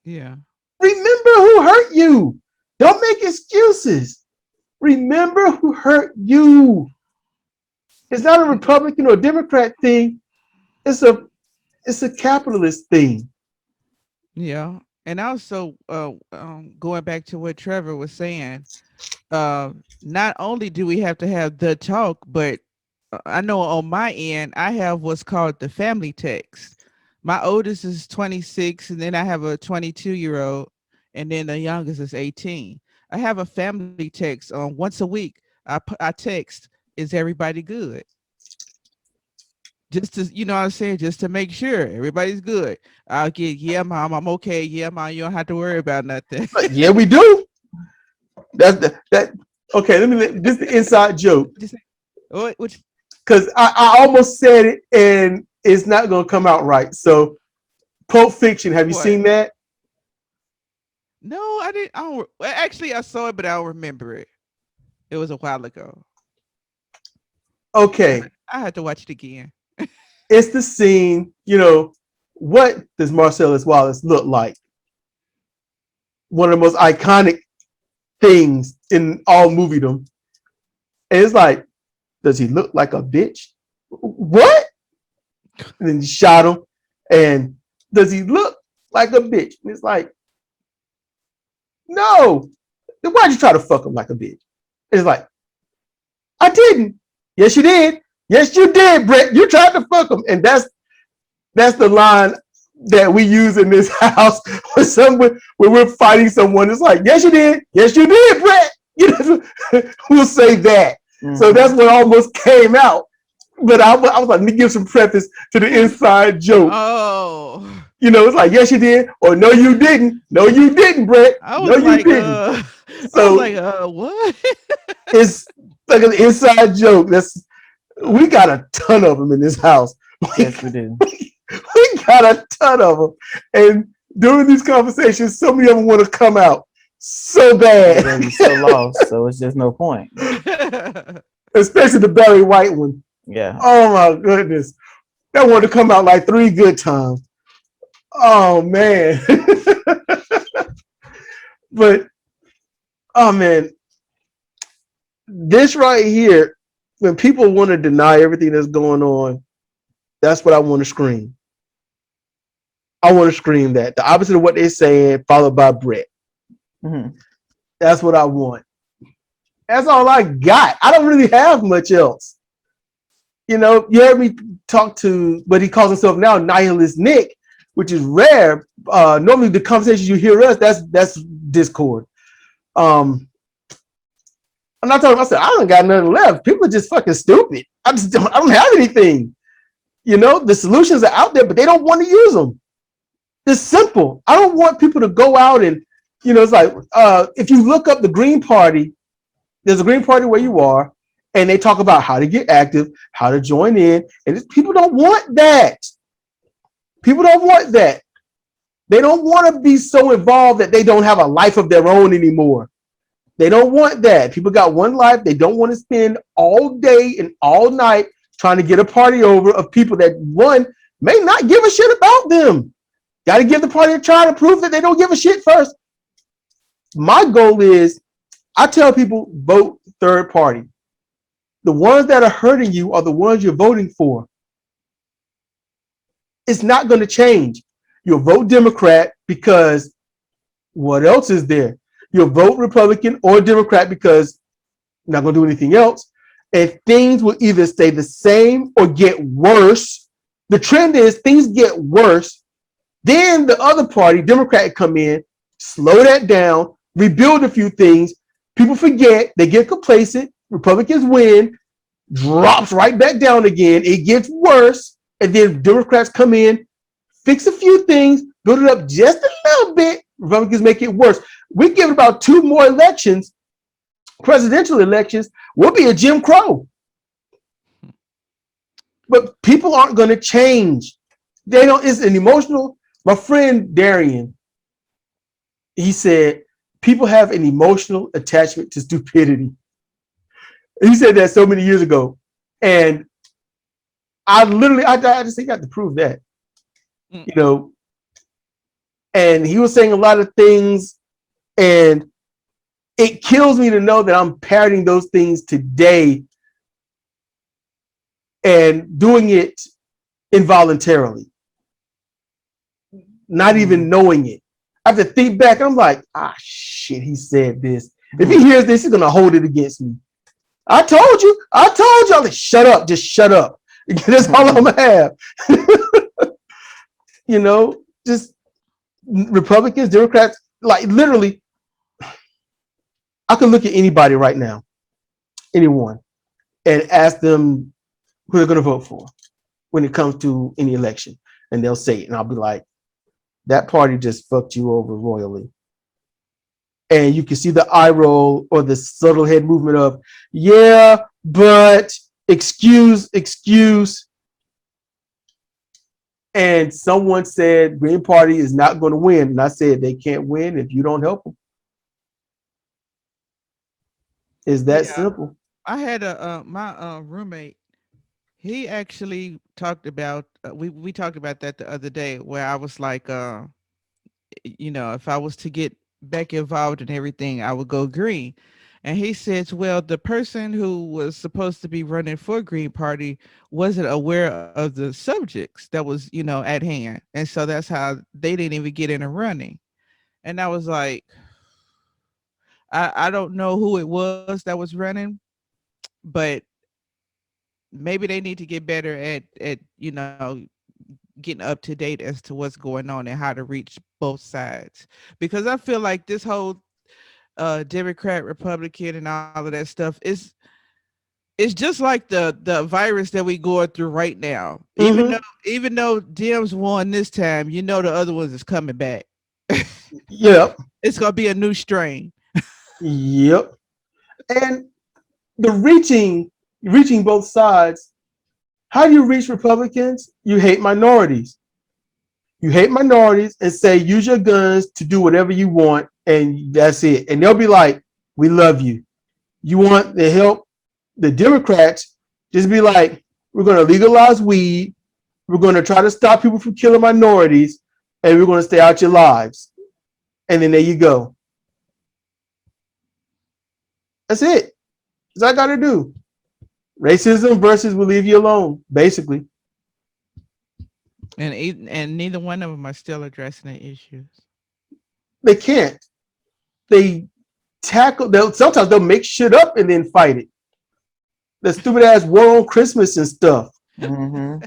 Yeah. Remember who hurt you. Don't make excuses. Remember who hurt you. It's not a Republican or Democrat thing. It's a capitalist thing. Yeah. And also, going back to what Trevor was saying, not only do we have to have the talk, but I know on my end, I have what's called the family text. My oldest is 26, and then I have a 22-year-old, and then the youngest is 18. I have a family text once a week. I text, "Is everybody good?" Just to, you know what I'm saying, just to make sure everybody's good. I'll get, "Yeah, mom, I'm okay. Yeah, mom, you don't have to worry about nothing." Yeah, we do. That. Okay, this is the inside joke. Which? Because I almost said it and it's not going to come out right. So, Pulp Fiction. Have you seen that? No, I didn't. Actually, I saw it, but I don't remember it. It was a while ago. Okay. I had to watch it again. It's the scene, what does Marcellus Wallace look like? One of the most iconic things in all moviedom. And it's like, does he look like a bitch? What? And then he shot him. And does he look like a bitch? And it's like, no. Then why'd you try to fuck him like a bitch? It's like, I didn't. Yes, you did. Yes, you did, Brett. You tried to fuck him. And that's the line that we use in this house when we're fighting someone. It's like, yes, you did. Yes, you did, Brett. We'll say that. Mm-hmm. So that's what almost came out. But I was like, let me give some preface to the inside joke. Oh. It's like, yes, you did. Or no, you didn't. No, you didn't, Brett. No, you didn't. So, I was like, what? It's like an inside joke. We got a ton of them in this house. Yes, we do. We got a ton of them. And during these conversations, so many of them want to come out so bad. They're so lost, so it's just no point. Especially the Barry White one. Yeah. Oh my goodness. That wanted to come out like 3 good times. Oh man. But, oh man. This right here, when people want to deny everything that's going on, that's what I want to scream. I want to scream that. The opposite of what they're saying, followed by Brett. Mm-hmm. That's what I want. That's all I got. I don't really have much else. You heard me talk to what he calls himself now, Nihilist Nick, which is rare. Normally the conversations you hear us, that's Discord. I'm not talking about, I don't got nothing left. People are just fucking stupid. I don't have anything. The solutions are out there, but they don't want to use them. It's simple. I don't want people to go out and, it's like, if you look up the Green Party, there's a Green Party where you are, and they talk about how to get active, how to join in, and people don't want that. People don't want that. They don't want to be so involved that they don't have a life of their own anymore. They don't want that. People got one life. They don't want to spend all day and all night trying to get a party over of people that, one, may not give a shit about them. Got to give the party a try to prove that they don't give a shit first. My goal is, I tell people, vote third party. The ones that are hurting you are the ones you're voting for. It's not going to change. You'll vote Democrat because what else is there? You'll vote Republican or Democrat because you're not going to do anything else. And things will either stay the same or get worse. The trend is things get worse. Then the other party, Democrat, come in, slow that down, rebuild a few things. People forget, they get complacent. Republicans win, drops right back down again. It gets worse. And then Democrats come in, fix a few things, build it up just a little bit. Republicans make it worse. We give it about 2 more elections, presidential elections, we'll be a Jim Crow. But people aren't going to change. They don't, it's an emotional. My friend Darian, he said, people have an emotional attachment to stupidity. He said that so many years ago. And I just think I have to prove that, and he was saying a lot of things, and it kills me to know that I'm parroting those things today and doing it involuntarily, not even knowing it. I have to think back. I'm like, shit, he said this. If he hears this, he's going to hold it against me. I told you. Like, shut up. Just shut up. That's all I'm going to have. Just Republicans, Democrats, like literally, I could look at anybody right now, anyone, and ask them who they're going to vote for when it comes to any election. And they'll say it. And I'll be like, that party just fucked you over royally. And you can see the eye roll or the subtle head movement of, yeah, but excuse. And someone said Green Party is not going to win. And I said they can't win if you don't help them. It's that simple. I had a my roommate. He actually talked about we talked about that the other day, where I was like, if I was to get back involved in everything, I would go green. And he says, well, the person who was supposed to be running for Green Party wasn't aware of the subjects that was, at hand. And so that's how they didn't even get in a running. And I was like, I don't know who it was that was running, but maybe they need to get better at getting up to date as to what's going on and how to reach both sides, because I feel like this whole Democrat, Republican, and all of that stuff is it's just like the virus that we going through right now. Even though Dems won this time, the other ones is coming back. Yep. It's gonna be a new strain. Yep. And the reaching both sides. How do you reach Republicans? You hate minorities. You hate minorities and say use your guns to do whatever you want, and that's it. And they'll be like, we love you. You want the help? The Democrats just be like, we're going to legalize weed. We're going to try to stop people from killing minorities, and we're going to stay out your lives. And then there you go. That's it. That's all I got to do. Racism versus we'll leave you alone, basically. And neither one of them are still addressing the issues. They can't. They sometimes they'll make shit up and then fight it. The stupid ass war on Christmas and stuff. Mm-hmm.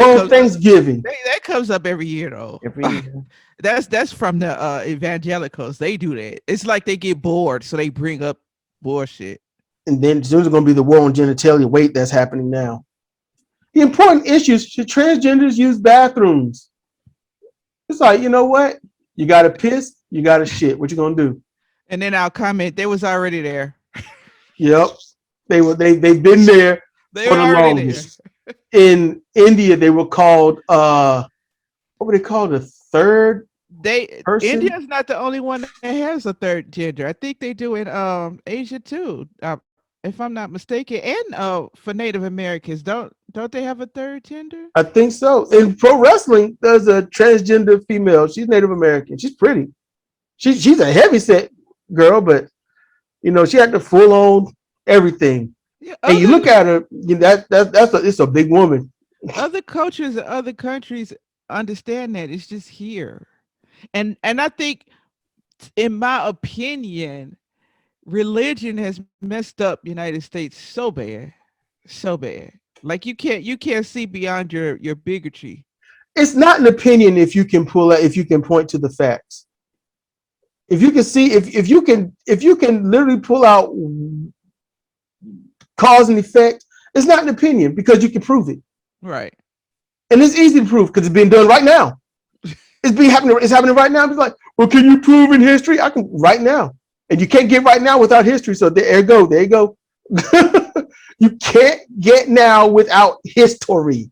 War on Thanksgiving. That comes up every year though. Every year. That's from the evangelicals. They do that. It's like they get bored, so they bring up bullshit. And then soon it's going to be the war on genitalia. Wait, that's happening now. The important issues: should transgenders use bathrooms? It's like, you know what? You got to piss. You got to shit. What you gonna do? And then I'll comment. They was already there. Yep. They've been there They for were the already longest. there. In India, they were called what were they called? The third person? India's not the only one that has a third gender. I think they do in Asia too. If I'm not mistaken, and for Native Americans, don't they have a third gender? I think so. In pro wrestling, there's a transgender female. She's Native American. She's pretty. She's a heavyset girl, but she had the full on everything. Yeah, and you look at her, it's a big woman. Other cultures and other countries understand that. It's just here. And I think, in my opinion, religion has messed up United States so bad. Like you can't see beyond your bigotry. It's not an opinion if you can point to the facts. If you can see, if you can literally pull out cause and effect, it's not an opinion because you can prove it. Right. And it's easy to prove because it's being done right now. It's happening right now. It's like, well, can you prove in history? I can right now. And you can't get right now without history. So there you go. You can't get now without history.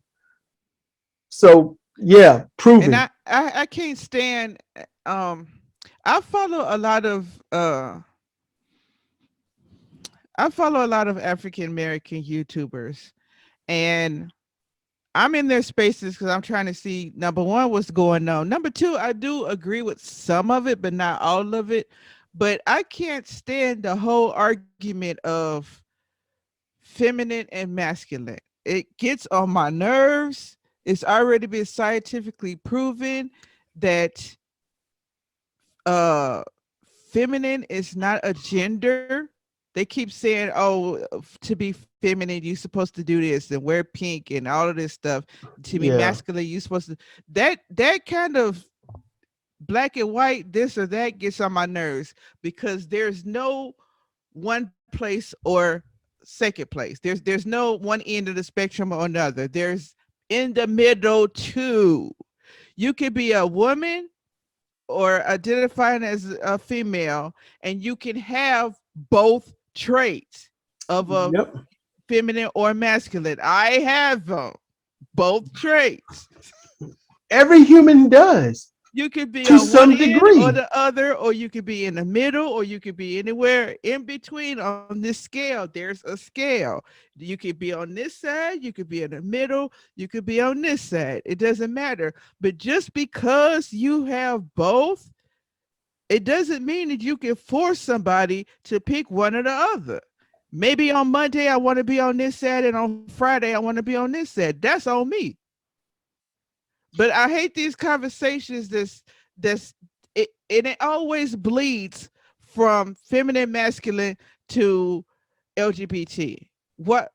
So yeah, proven. And I can't stand. I follow a lot of African American YouTubers, and I'm in their spaces because I'm trying to see, number one, what's going on. Number two, I do agree with some of it, but not all of it. But I can't stand the whole argument of feminine and masculine. It gets on my nerves. It's already been scientifically proven that feminine is not a gender. They keep saying, oh, to be feminine, you're supposed to do this and wear pink and all of this stuff. To be masculine, you're supposed to. That kind of black and white, this or that, gets on my nerves because there's no one place or second place. There's no one end of the spectrum or another. There's in the middle too. You could be a woman or identifying as a female, and you can have both traits of a Yep. feminine or masculine. I have both traits. Every human does You could be to on one some end or degree. the other, or you could be in the middle, or you could be anywhere in between on this scale. There's a scale. You could be on this side, you could be in the middle, you could be on this side. It doesn't matter. But just because you have both, it doesn't mean that you can force somebody to pick one or the other. Maybe on Monday I want to be on this side, and on Friday I want to be on this side. That's on me. But I hate these conversations that's and it always bleeds from feminine masculine to LGBT. What,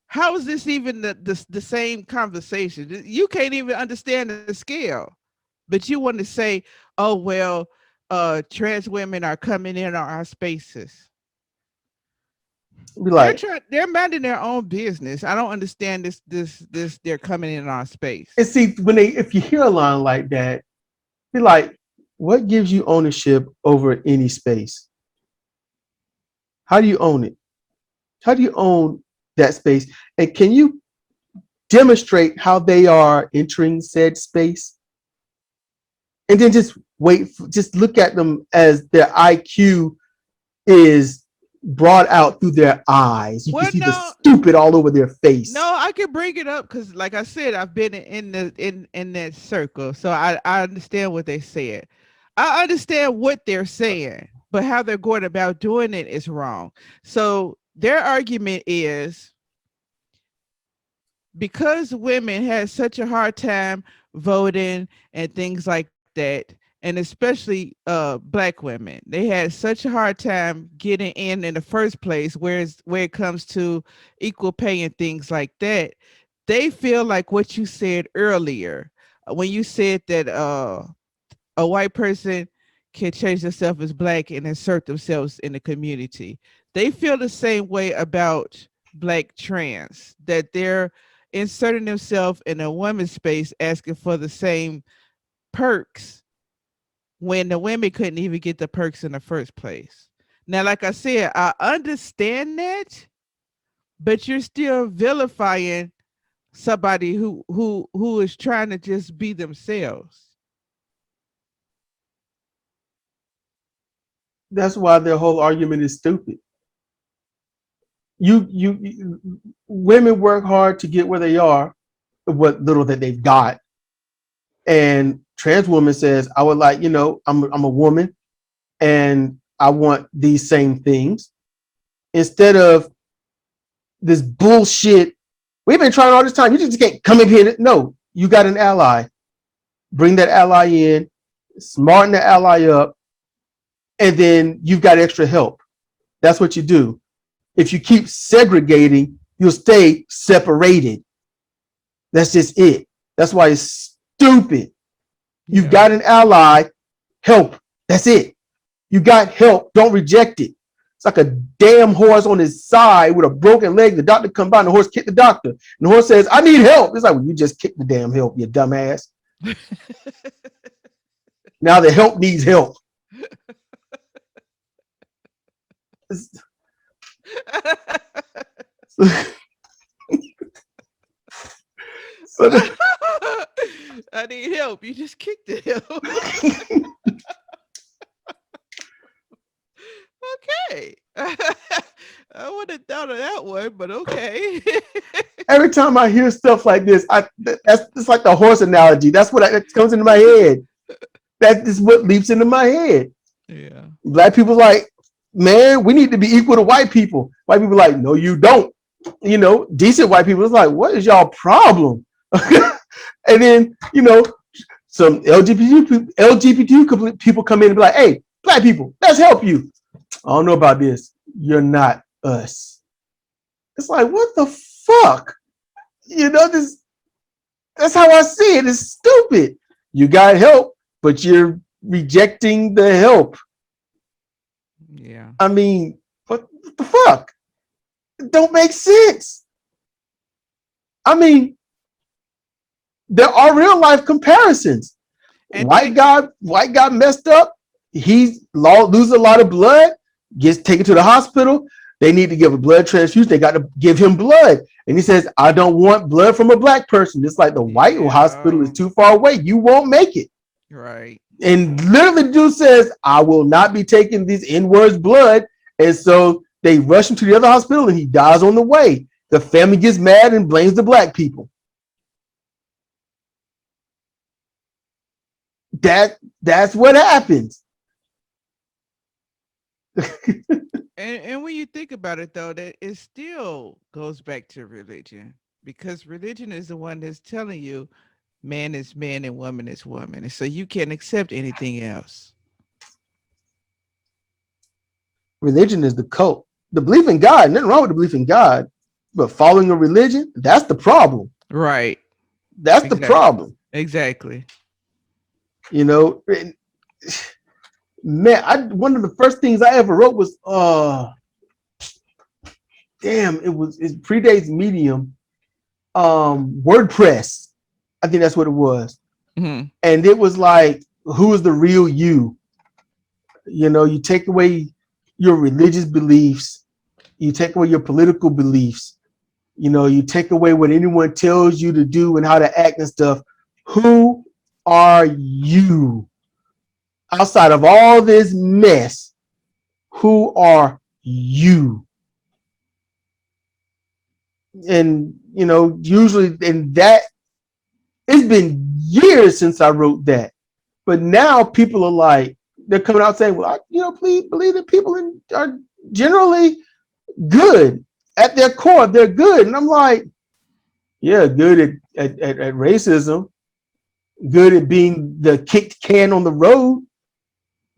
how is this even the same conversation? You can't even understand the scale. But you want to say, oh well, trans women are coming in our spaces. Be like, They're minding their own business. I don't understand this they're coming in our space. and see, if you hear a line like that, be like, what gives you ownership over any space? How do you own it? How do you own that space? And can you demonstrate how they are entering said space? And then just just look at them as their IQ is brought out through their eyes. You can see the stupid all over their face. No, I can bring it up because, like I said, I've been in that circle, so I understand what they said. I understand what they're saying, but how they're going about doing it is wrong. So their argument is because women had such a hard time voting and things like that, and especially black women, they had such a hard time getting in the first place, where it comes to equal pay and things like that. They feel like what you said earlier, when you said that a white person can change themselves as black and insert themselves in the community. They feel the same way about black trans, that they're inserting themselves in a woman's space asking for the same perks when the women couldn't even get the perks in the first place. Now, like I said, I understand that, but you're still vilifying somebody who is trying to just be themselves. That's why their whole argument is stupid. You women work hard to get where they are, what little that they've got. And trans woman says, I would like, I'm a woman and I want these same things. Instead of this bullshit, we've been trying all this time. You just can't come in here. No, you got an ally. Bring that ally in, smarten the ally up, and then you've got extra help. That's what you do. If you keep segregating, you'll stay separated. That's just it. That's why it's stupid. You've got an ally, help. That's it. You got help. Don't reject it. It's like a damn horse on his side with a broken leg. The doctor comes by and the horse kicked the doctor. And the horse says, I need help. It's like, well, you just kicked the damn help, you dumbass. Now the help needs help. I need help. You just kicked the help. Okay. I wouldn't have thought of that one, but okay. Every time I hear stuff like this, it's like the horse analogy. That's what that comes into my head. That is what leaps into my head. Yeah. Black people like, man, we need to be equal to white people. White people like, no, you don't. Decent white people is like, what is y'all problem? And then, some LGBT people come in and be like, hey, black people, let's help you. I don't know about this. You're not us. It's like, what the fuck? That's how I see it. It's stupid. You got help, but you're rejecting the help. Yeah. I mean, what the fuck? It don't make sense. I mean, there are real life comparisons. And white guy messed up. He's loses a lot of blood, gets taken to the hospital. They need to give a blood transfusion. They got to give him blood. And he says, I don't want blood from a black person. It's like the white hospital is too far away. You won't make it. Right. And literally the dude says, I will not be taking these N-words blood. And so they rush him to the other hospital and he dies on the way. The family gets mad and blames the black people. That's what happens. And when you think about it, though, that it still goes back to religion, because religion is the one that's telling you man is man and woman is woman. And so you can't accept anything else. Religion is the cult. The belief in God, nothing wrong with the belief in God, but following a religion, that's the problem. Right. That's the problem. Exactly. You know, man, one of the first things I ever wrote was, it predates Medium, WordPress. I think that's what it was. Mm-hmm. And it was like, who is the real you? You know, you take away your religious beliefs, you take away your political beliefs, you know, you take away what anyone tells you to do and how to act and stuff. Who are you? Outside of all this mess, who are you? And, you know, usually, and that, it's been years since I wrote that. But now people are like, they're coming out saying, well, please believe that people are generally good. At their core, they're good. And I'm like, yeah, good at racism, good at being the kicked can on the road,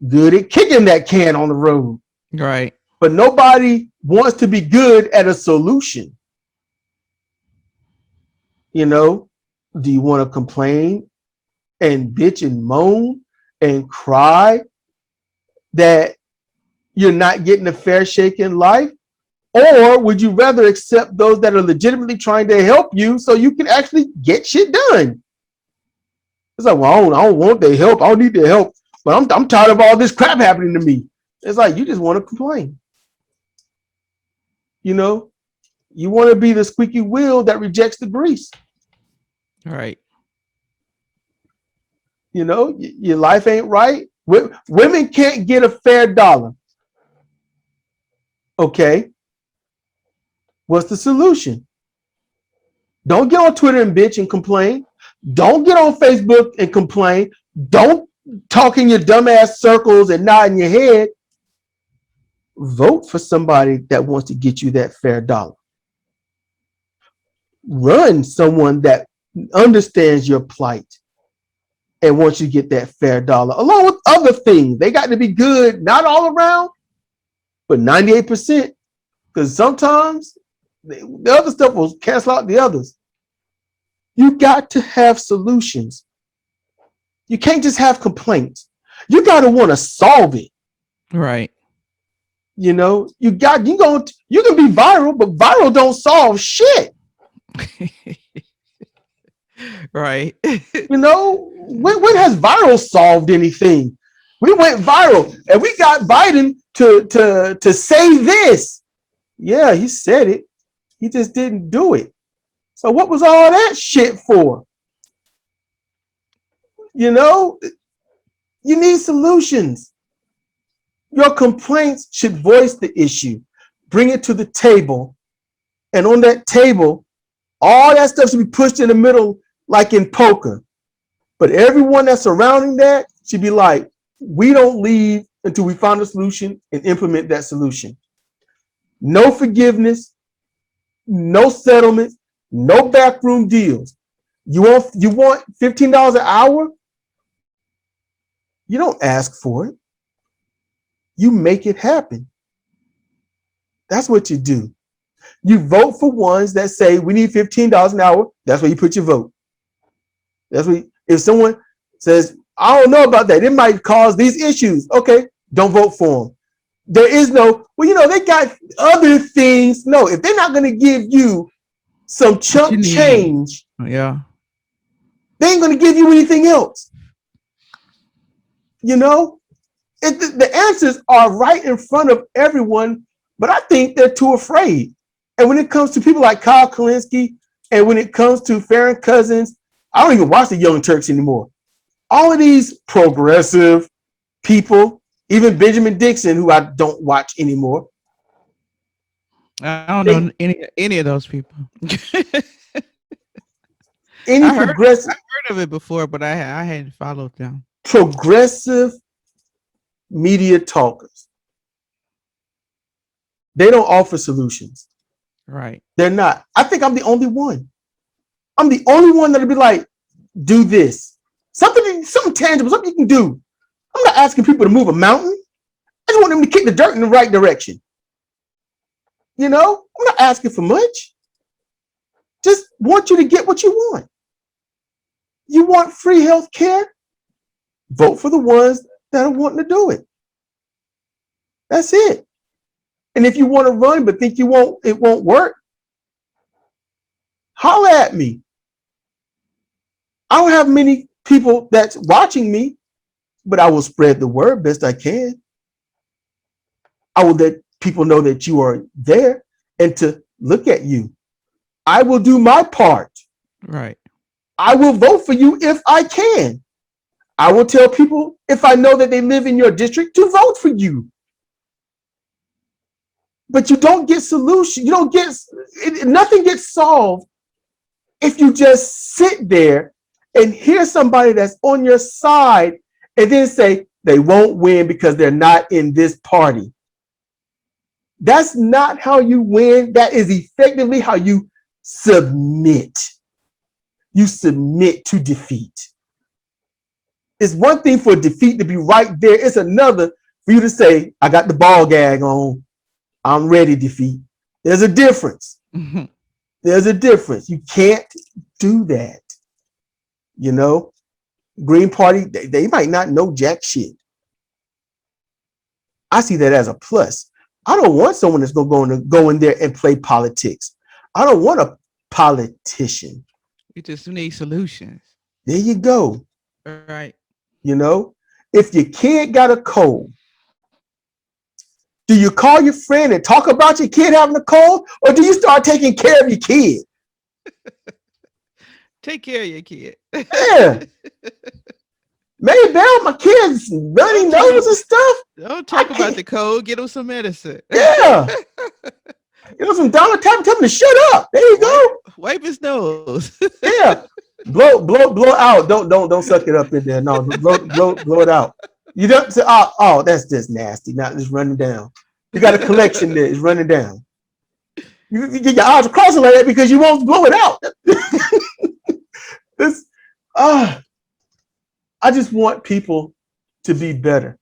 good at kicking that can on the road. Right. But nobody wants to be good at a solution. You know, do you want to complain and bitch and moan and cry that you're not getting a fair shake in life? Or would you rather accept those that are legitimately trying to help you so you can actually get shit done? It's like, well, I don't want their help. I don't need their help. But I'm tired of all this crap happening to me. It's like, you just want to complain. You know, you want to be the squeaky wheel that rejects the grease. Right. You know, your life ain't right. Women can't get a fair dollar. Okay. What's the solution? Don't get on Twitter and bitch and complain. Don't get on Facebook and complain. Don't talk in your dumbass circles and nod in your head. Vote for somebody that wants to get you that fair dollar. Run someone that understands your plight and wants you to get that fair dollar, along with other things. They got to be good, not all around, but 98%. Because sometimes the other stuff will cancel out the others. You got to have solutions. You can't just have complaints. You got to want to solve it. Right. You know, you can be viral, but viral don't solve shit. Right. You know, when has viral solved anything? We went viral and we got Biden to say this. Yeah, he said it. He just didn't do it. So what was all that shit for? You know, you need solutions. Your complaints should voice the issue, bring it to the table, and on that table, all that stuff should be pushed in the middle like in poker. But everyone that's surrounding that should be like, we don't leave until we find a solution and implement that solution. No forgiveness, no settlements, no backroom deals. You want $15 an hour? You don't ask for it. You make it happen. That's what you do. You vote for ones that say we need $15 an hour. That's where you put your vote. That's what if someone says, I don't know about that, it might cause these issues. Okay, don't vote for them. There is no, well, you know, they got other things. No, if they're not going to give you some chunk change, yeah, they ain't going to give you anything else. You know, the answers are right in front of everyone, but I think they're too afraid. And when it comes to people like Kyle Kalinske, and when it comes to Farron Cousins, I don't even watch the Young Turks anymore. All of these progressive people, even Benjamin Dixon, who I don't watch anymore. I don't know any of those people. Any I heard progressive of it before, but I hadn't followed them. progressive media talkers, they don't offer solutions. Right. They're not. I think I'm the only one. I'm the only one that'll be like, do this. Something tangible, something you can do. I'm not asking people to move a mountain. I just want them to kick the dirt in the right direction. You know, I'm not asking for much. Just want you to get what you want. You want free health care? Vote for the ones that are wanting to do it. That's it. And if you want to run but think it won't work, holler at me. I don't have many people that's watching me, but I will spread the word best I can. I will let people know that you are there and to look at you. I will do my part. Right. I will vote for you if I can. I will tell people if I know that they live in your district to vote for you. But you don't get solution. You don't get nothing gets solved if you just sit there and hear somebody that's on your side and then say they won't win because they're not in this party. That's not how you win. That is effectively how you submit. You submit to defeat. It's one thing for defeat to be right there. It's another for you to say, I got the ball gag on. I'm ready, defeat. There's a difference. Mm-hmm. There's a difference. You can't do that. You know, Green Party, they might not know jack shit. I see that as a plus. I don't want someone that's going to go in there and play politics. I don't want a politician. We just need solutions. There you go. Right. You know, if your kid got a cold, do you call your friend and talk about your kid having a cold, or do you start taking care of your kid? Take care of your kid. Yeah. Maybe my kid's runny nose and stuff. Don't talk about the cold. Get him some medicine. Yeah. You know, some dollar tap, tell him to shut up. There you go. Wipe his nose. Yeah. Blow out. Don't suck it up in there. No, blow it out. You don't say, oh, that's just nasty. Now it's running down. You got a collection there. It's running down. You get your eyes crossing like that because you won't blow it out. I just want people to be better.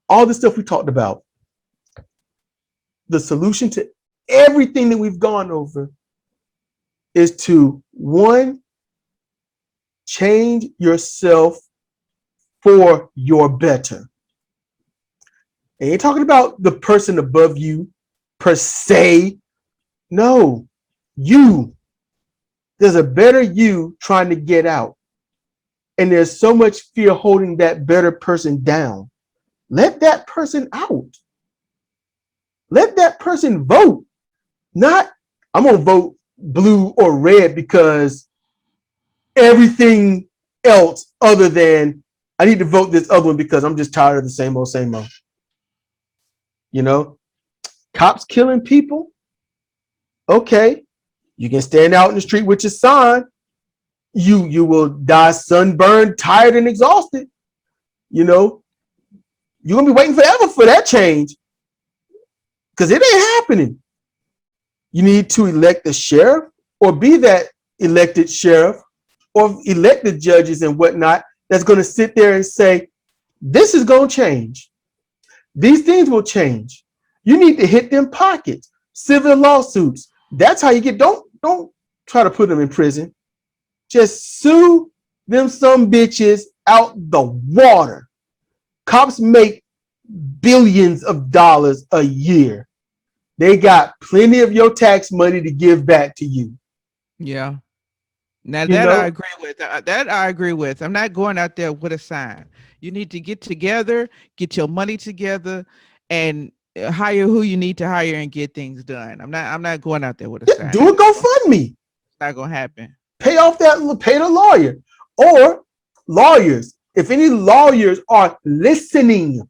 All the stuff we talked about, the solution to everything that we've gone over is to, one, change yourself for your better. And you're talking about the person above you per se. No, you. There's a better you trying to get out. And there's so much fear holding that better person down. Let that person out. Let that person vote. Not, I'm going to vote blue or red because everything else other than I need to vote this other one because I'm just tired of the same old, same old. You know, cops killing people. Okay. You can stand out in the street with your sign. You will die sunburned, tired, and exhausted. You know, you're going to be waiting forever for that change because it ain't happening. You need to elect the sheriff or be that elected sheriff or elected judges and whatnot that's going to sit there and say, this is going to change. These things will change. You need to hit them pockets. Civil lawsuits. That's how you get, don't try to put them in prison. Just sue them some bitches out the water. Cops make billions of dollars a year. They got plenty of your tax money to give back to you. Yeah. Now that I agree with. That I agree with. I'm not going out there with a sign. You need to get together, get your money together, and hire who you need to hire and get things done. I'm not going out there with a sign. Do a GoFundMe. It's not gonna happen. Pay the lawyer. Or lawyers. If any lawyers are listening,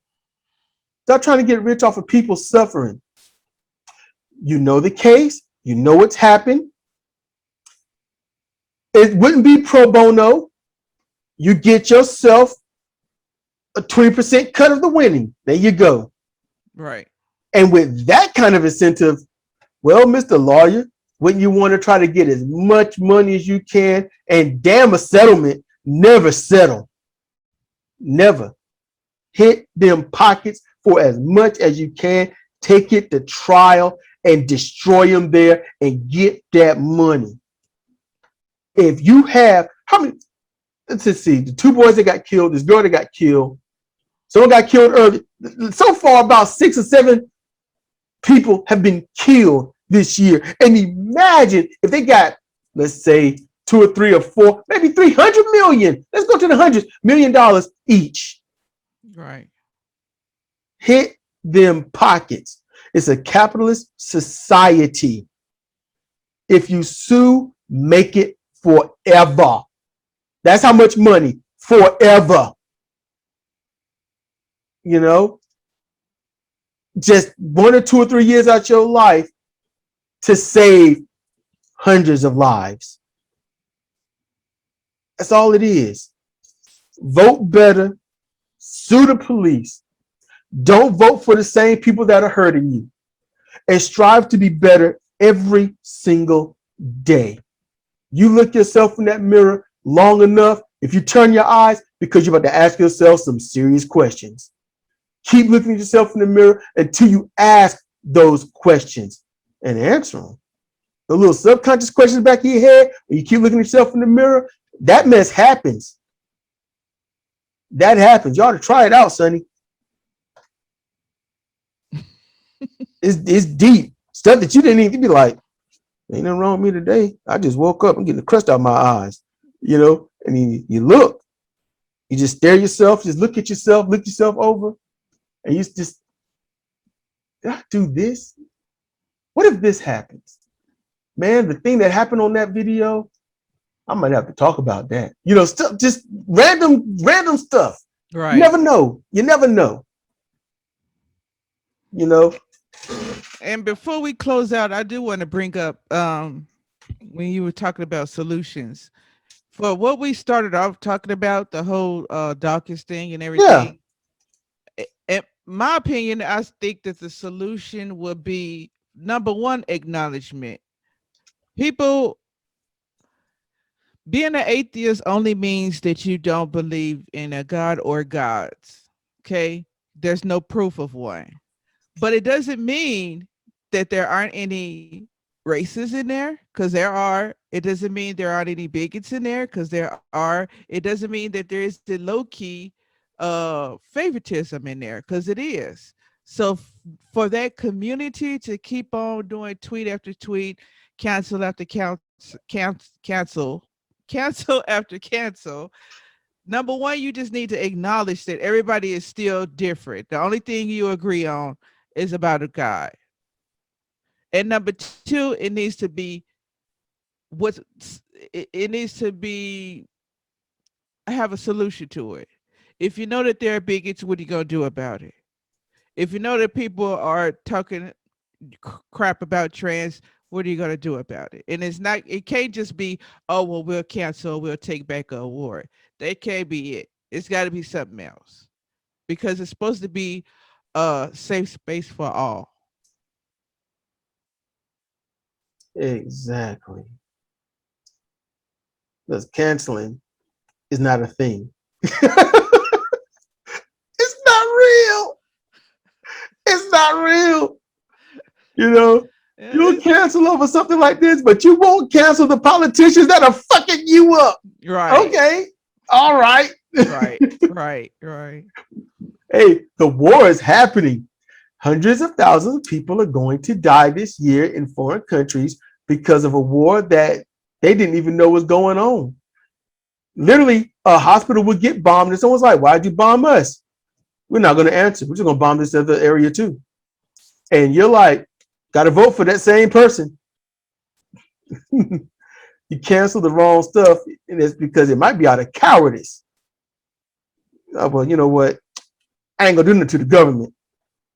stop trying to get rich off of people suffering. You know the case. You know what's happened. It wouldn't be pro bono. You get yourself a 20% cut of the winning. There you go. Right. And with that kind of incentive, well, Mr. Lawyer, wouldn't you want to try to get as much money as you can? And damn, a settlement, never settle. Never. Hit them pockets for as much as you can. Take it to trial and destroy them there and get that money. If you have, how many, let's just see, the two boys that got killed, this girl that got killed, someone got killed early. So far, about 6 or 7 people have been killed this year. And imagine if they got, let's say, 2 or 3 or 4, maybe 300 million. Let's go to the $100 million each. Right. Hit them pockets. It's a capitalist society. If you sue, make it forever. That's how much money, forever. You know, just 1 or 2 or 3 years out your life to save hundreds of lives. That's all it is. Vote better, sue the police. Don't vote for the same people that are hurting you, and strive to be better every single day. You look yourself in that mirror long enough, if you turn your eyes, because you're about to ask yourself some serious questions. Keep looking at yourself in the mirror until you ask those questions and answer them. The little subconscious questions back in your head, when you keep looking at yourself in the mirror, that mess happens. That happens. You ought to try it out, Sonny. It's deep. Stuff that you didn't even be like, ain't nothing wrong with me today. I just woke up and getting the crust out of my eyes. You know, and you look, you just stare yourself, just look at yourself, look yourself over, and you just, did I do this? What if this happens? Man, the thing that happened on that video, I might have to talk about that. You know, stuff, just random stuff. Right. You never know. You never know. You know. And before we close out, I do want to bring up when you were talking about solutions. For what we started off talking about, the whole Dawkins thing and everything. Yeah. In my opinion, I think that the solution would be, number one, acknowledgement. People, being an atheist only means that you don't believe in a God or gods. Okay? There's no proof of one. But it doesn't mean that there aren't any races in there, because there are. It doesn't mean there aren't any bigots in there, because there are. It doesn't mean that there is the low-key favoritism in there, because it is. So for that community to keep on doing tweet after tweet, cancel after cancel after cancel, number one, you just need to acknowledge that everybody is still different. The only thing you agree on is about a God. And number two, it needs to be have a solution to it. If you know that there are bigots, what are you going to do about it? If you know that people are talking crap about trans, what are you going to do about it? And it can't just be, oh, well, we'll cancel, we'll take back an award. That can't be it. It's got to be something else, because it's supposed to be a safe space for all. Exactly. Because canceling is not a thing. It's not real. It's not real. You know, you'll cancel over something like this, but you won't cancel the politicians that are fucking you up. Right. Okay. All right. Right. Hey, the war is happening. Hundreds of thousands of people are going to die this year in foreign countries because of a war that they didn't even know was going on. Literally, a hospital would get bombed, and someone's like, "Why'd you bomb us?" We're not going to answer. We're just going to bomb this other area too. And you're like, got to vote for that same person. You cancel the wrong stuff, and it's because it might be out of cowardice. Well, you know what? I ain't gonna do nothing to the government.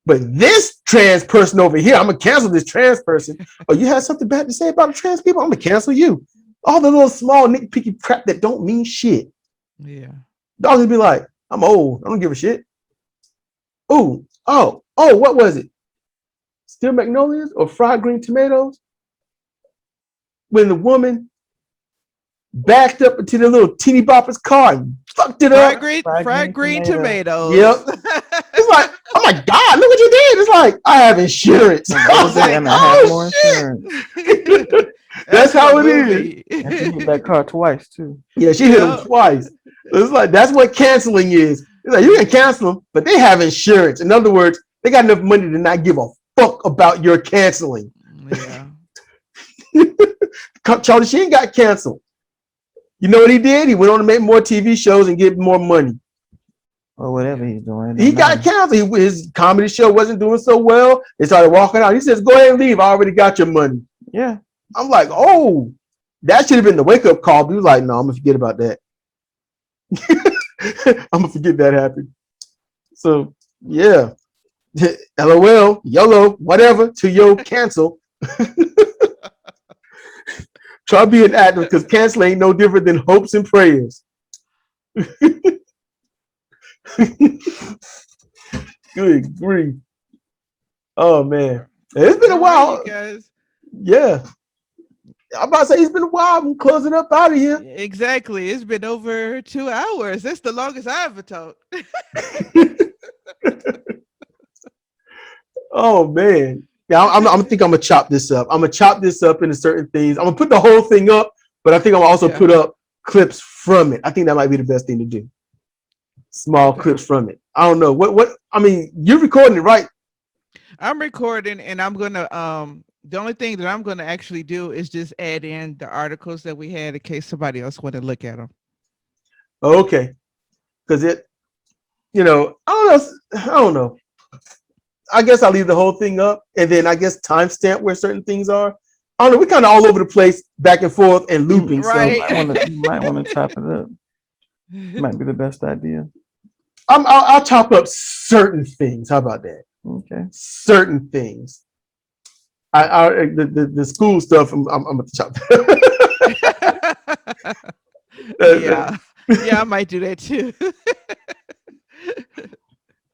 But this trans person over here, I'm gonna cancel this trans person. Oh, you had something bad to say about the trans people? I'm gonna cancel you. All the little small nitpicky crap that don't mean shit. Yeah. Dogs would be like, I'm old. I don't give a shit. Oh, what was it? Steel magnolias or fried green tomatoes? When the woman backed up into the little teeny bopper's car and fucked it up. Fried green tomatoes. Yep. It's like, oh my God, look what you did. It's like, I have insurance. I was like, oh, shit. That's how it is. And she hit that car twice too. Yeah, she hit him twice. It's like, that's what canceling is. It's like, you can cancel them, but they have insurance. In other words, they got enough money to not give a fuck about your canceling. Yeah. Charlie Sheen got canceled. You know what he did? He went on to make more TV shows and get more money. Or whatever he's doing. He got canceled. His comedy show wasn't doing so well. They started walking out. He says, go ahead and leave. I already got your money. Yeah. I'm like, oh, that should have been the wake-up call. But he was like, no, I'm going to forget about that. I'm going to forget that happened. So, yeah. LOL, YOLO, whatever, to yo cancel. Try being active because cancel ain't no different than hopes and prayers. Good grief. Oh man. It's been a while. You guys. Yeah. I'm about to say it's been a while. I'm closing up out of here. Exactly. It's been over 2 hours. That's the longest I ever talked. Oh man. Yeah, I think I'm gonna chop this up. I'm gonna chop this up into certain things. I'm gonna put the whole thing up, but I think I'm also put up clips from it. I think that might be the best thing to do. Small clips from it. I don't know. What I mean, you're recording it, right? I'm recording, and I'm gonna the only thing that I'm gonna actually do is just add in the articles that we had in case somebody else want to look at them. Okay. Because it, I don't know. I guess I'll leave the whole thing up, and then I guess timestamp where certain things are. I don't know. We're kind of all over the place, back and forth and looping. Right. So you might want to chop it up. Might be the best idea. I'll chop up certain things. How about that? Okay. Certain things. The school stuff. I'm gonna chop. Yeah, I might do that too.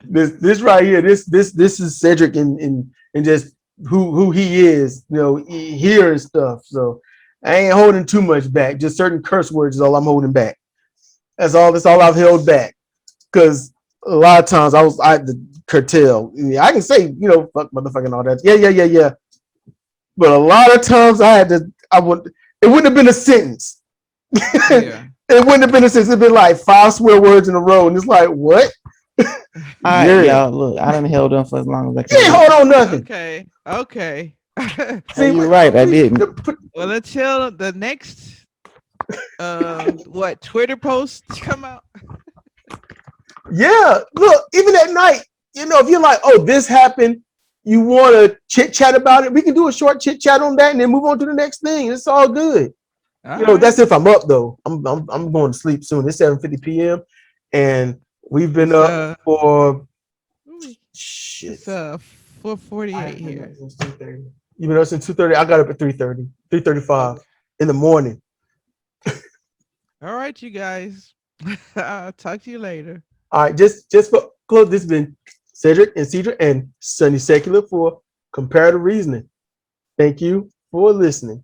This right here, this is Cedric and just who he is, here and stuff. So I ain't holding too much back. Just certain curse words is all I'm holding back. That's all I've held back. Because a lot of times I had to curtail. Yeah, I can say, fuck motherfucking all that. Yeah. But a lot of times it wouldn't have been a sentence. Yeah. It wouldn't have been a sentence. It'd been like 5 swear words in a row. And it's like, what? All right, y'all. Look, I done held on for as long as I can. You ain't hold on nothing. Okay. See, you're right. I didn't. Well, until the next Twitter post come out. Yeah, look, even at night, if you're like, oh, this happened, you want to chit chat about it, we can do a short chit chat on that and then move on to the next thing. It's all good. That's if I'm up though. I'm going to sleep soon. It's 7:50 p.m. and we've been up for shit. It's 4:48 here. You've been up since 2:30. I got up at 3:30, 3:35 in the morning. All right, you guys. I'll talk to you later. All right, just for close, this has been Cedric and Sidra and Sunny Secular for Comparative Reasoning. Thank you for listening.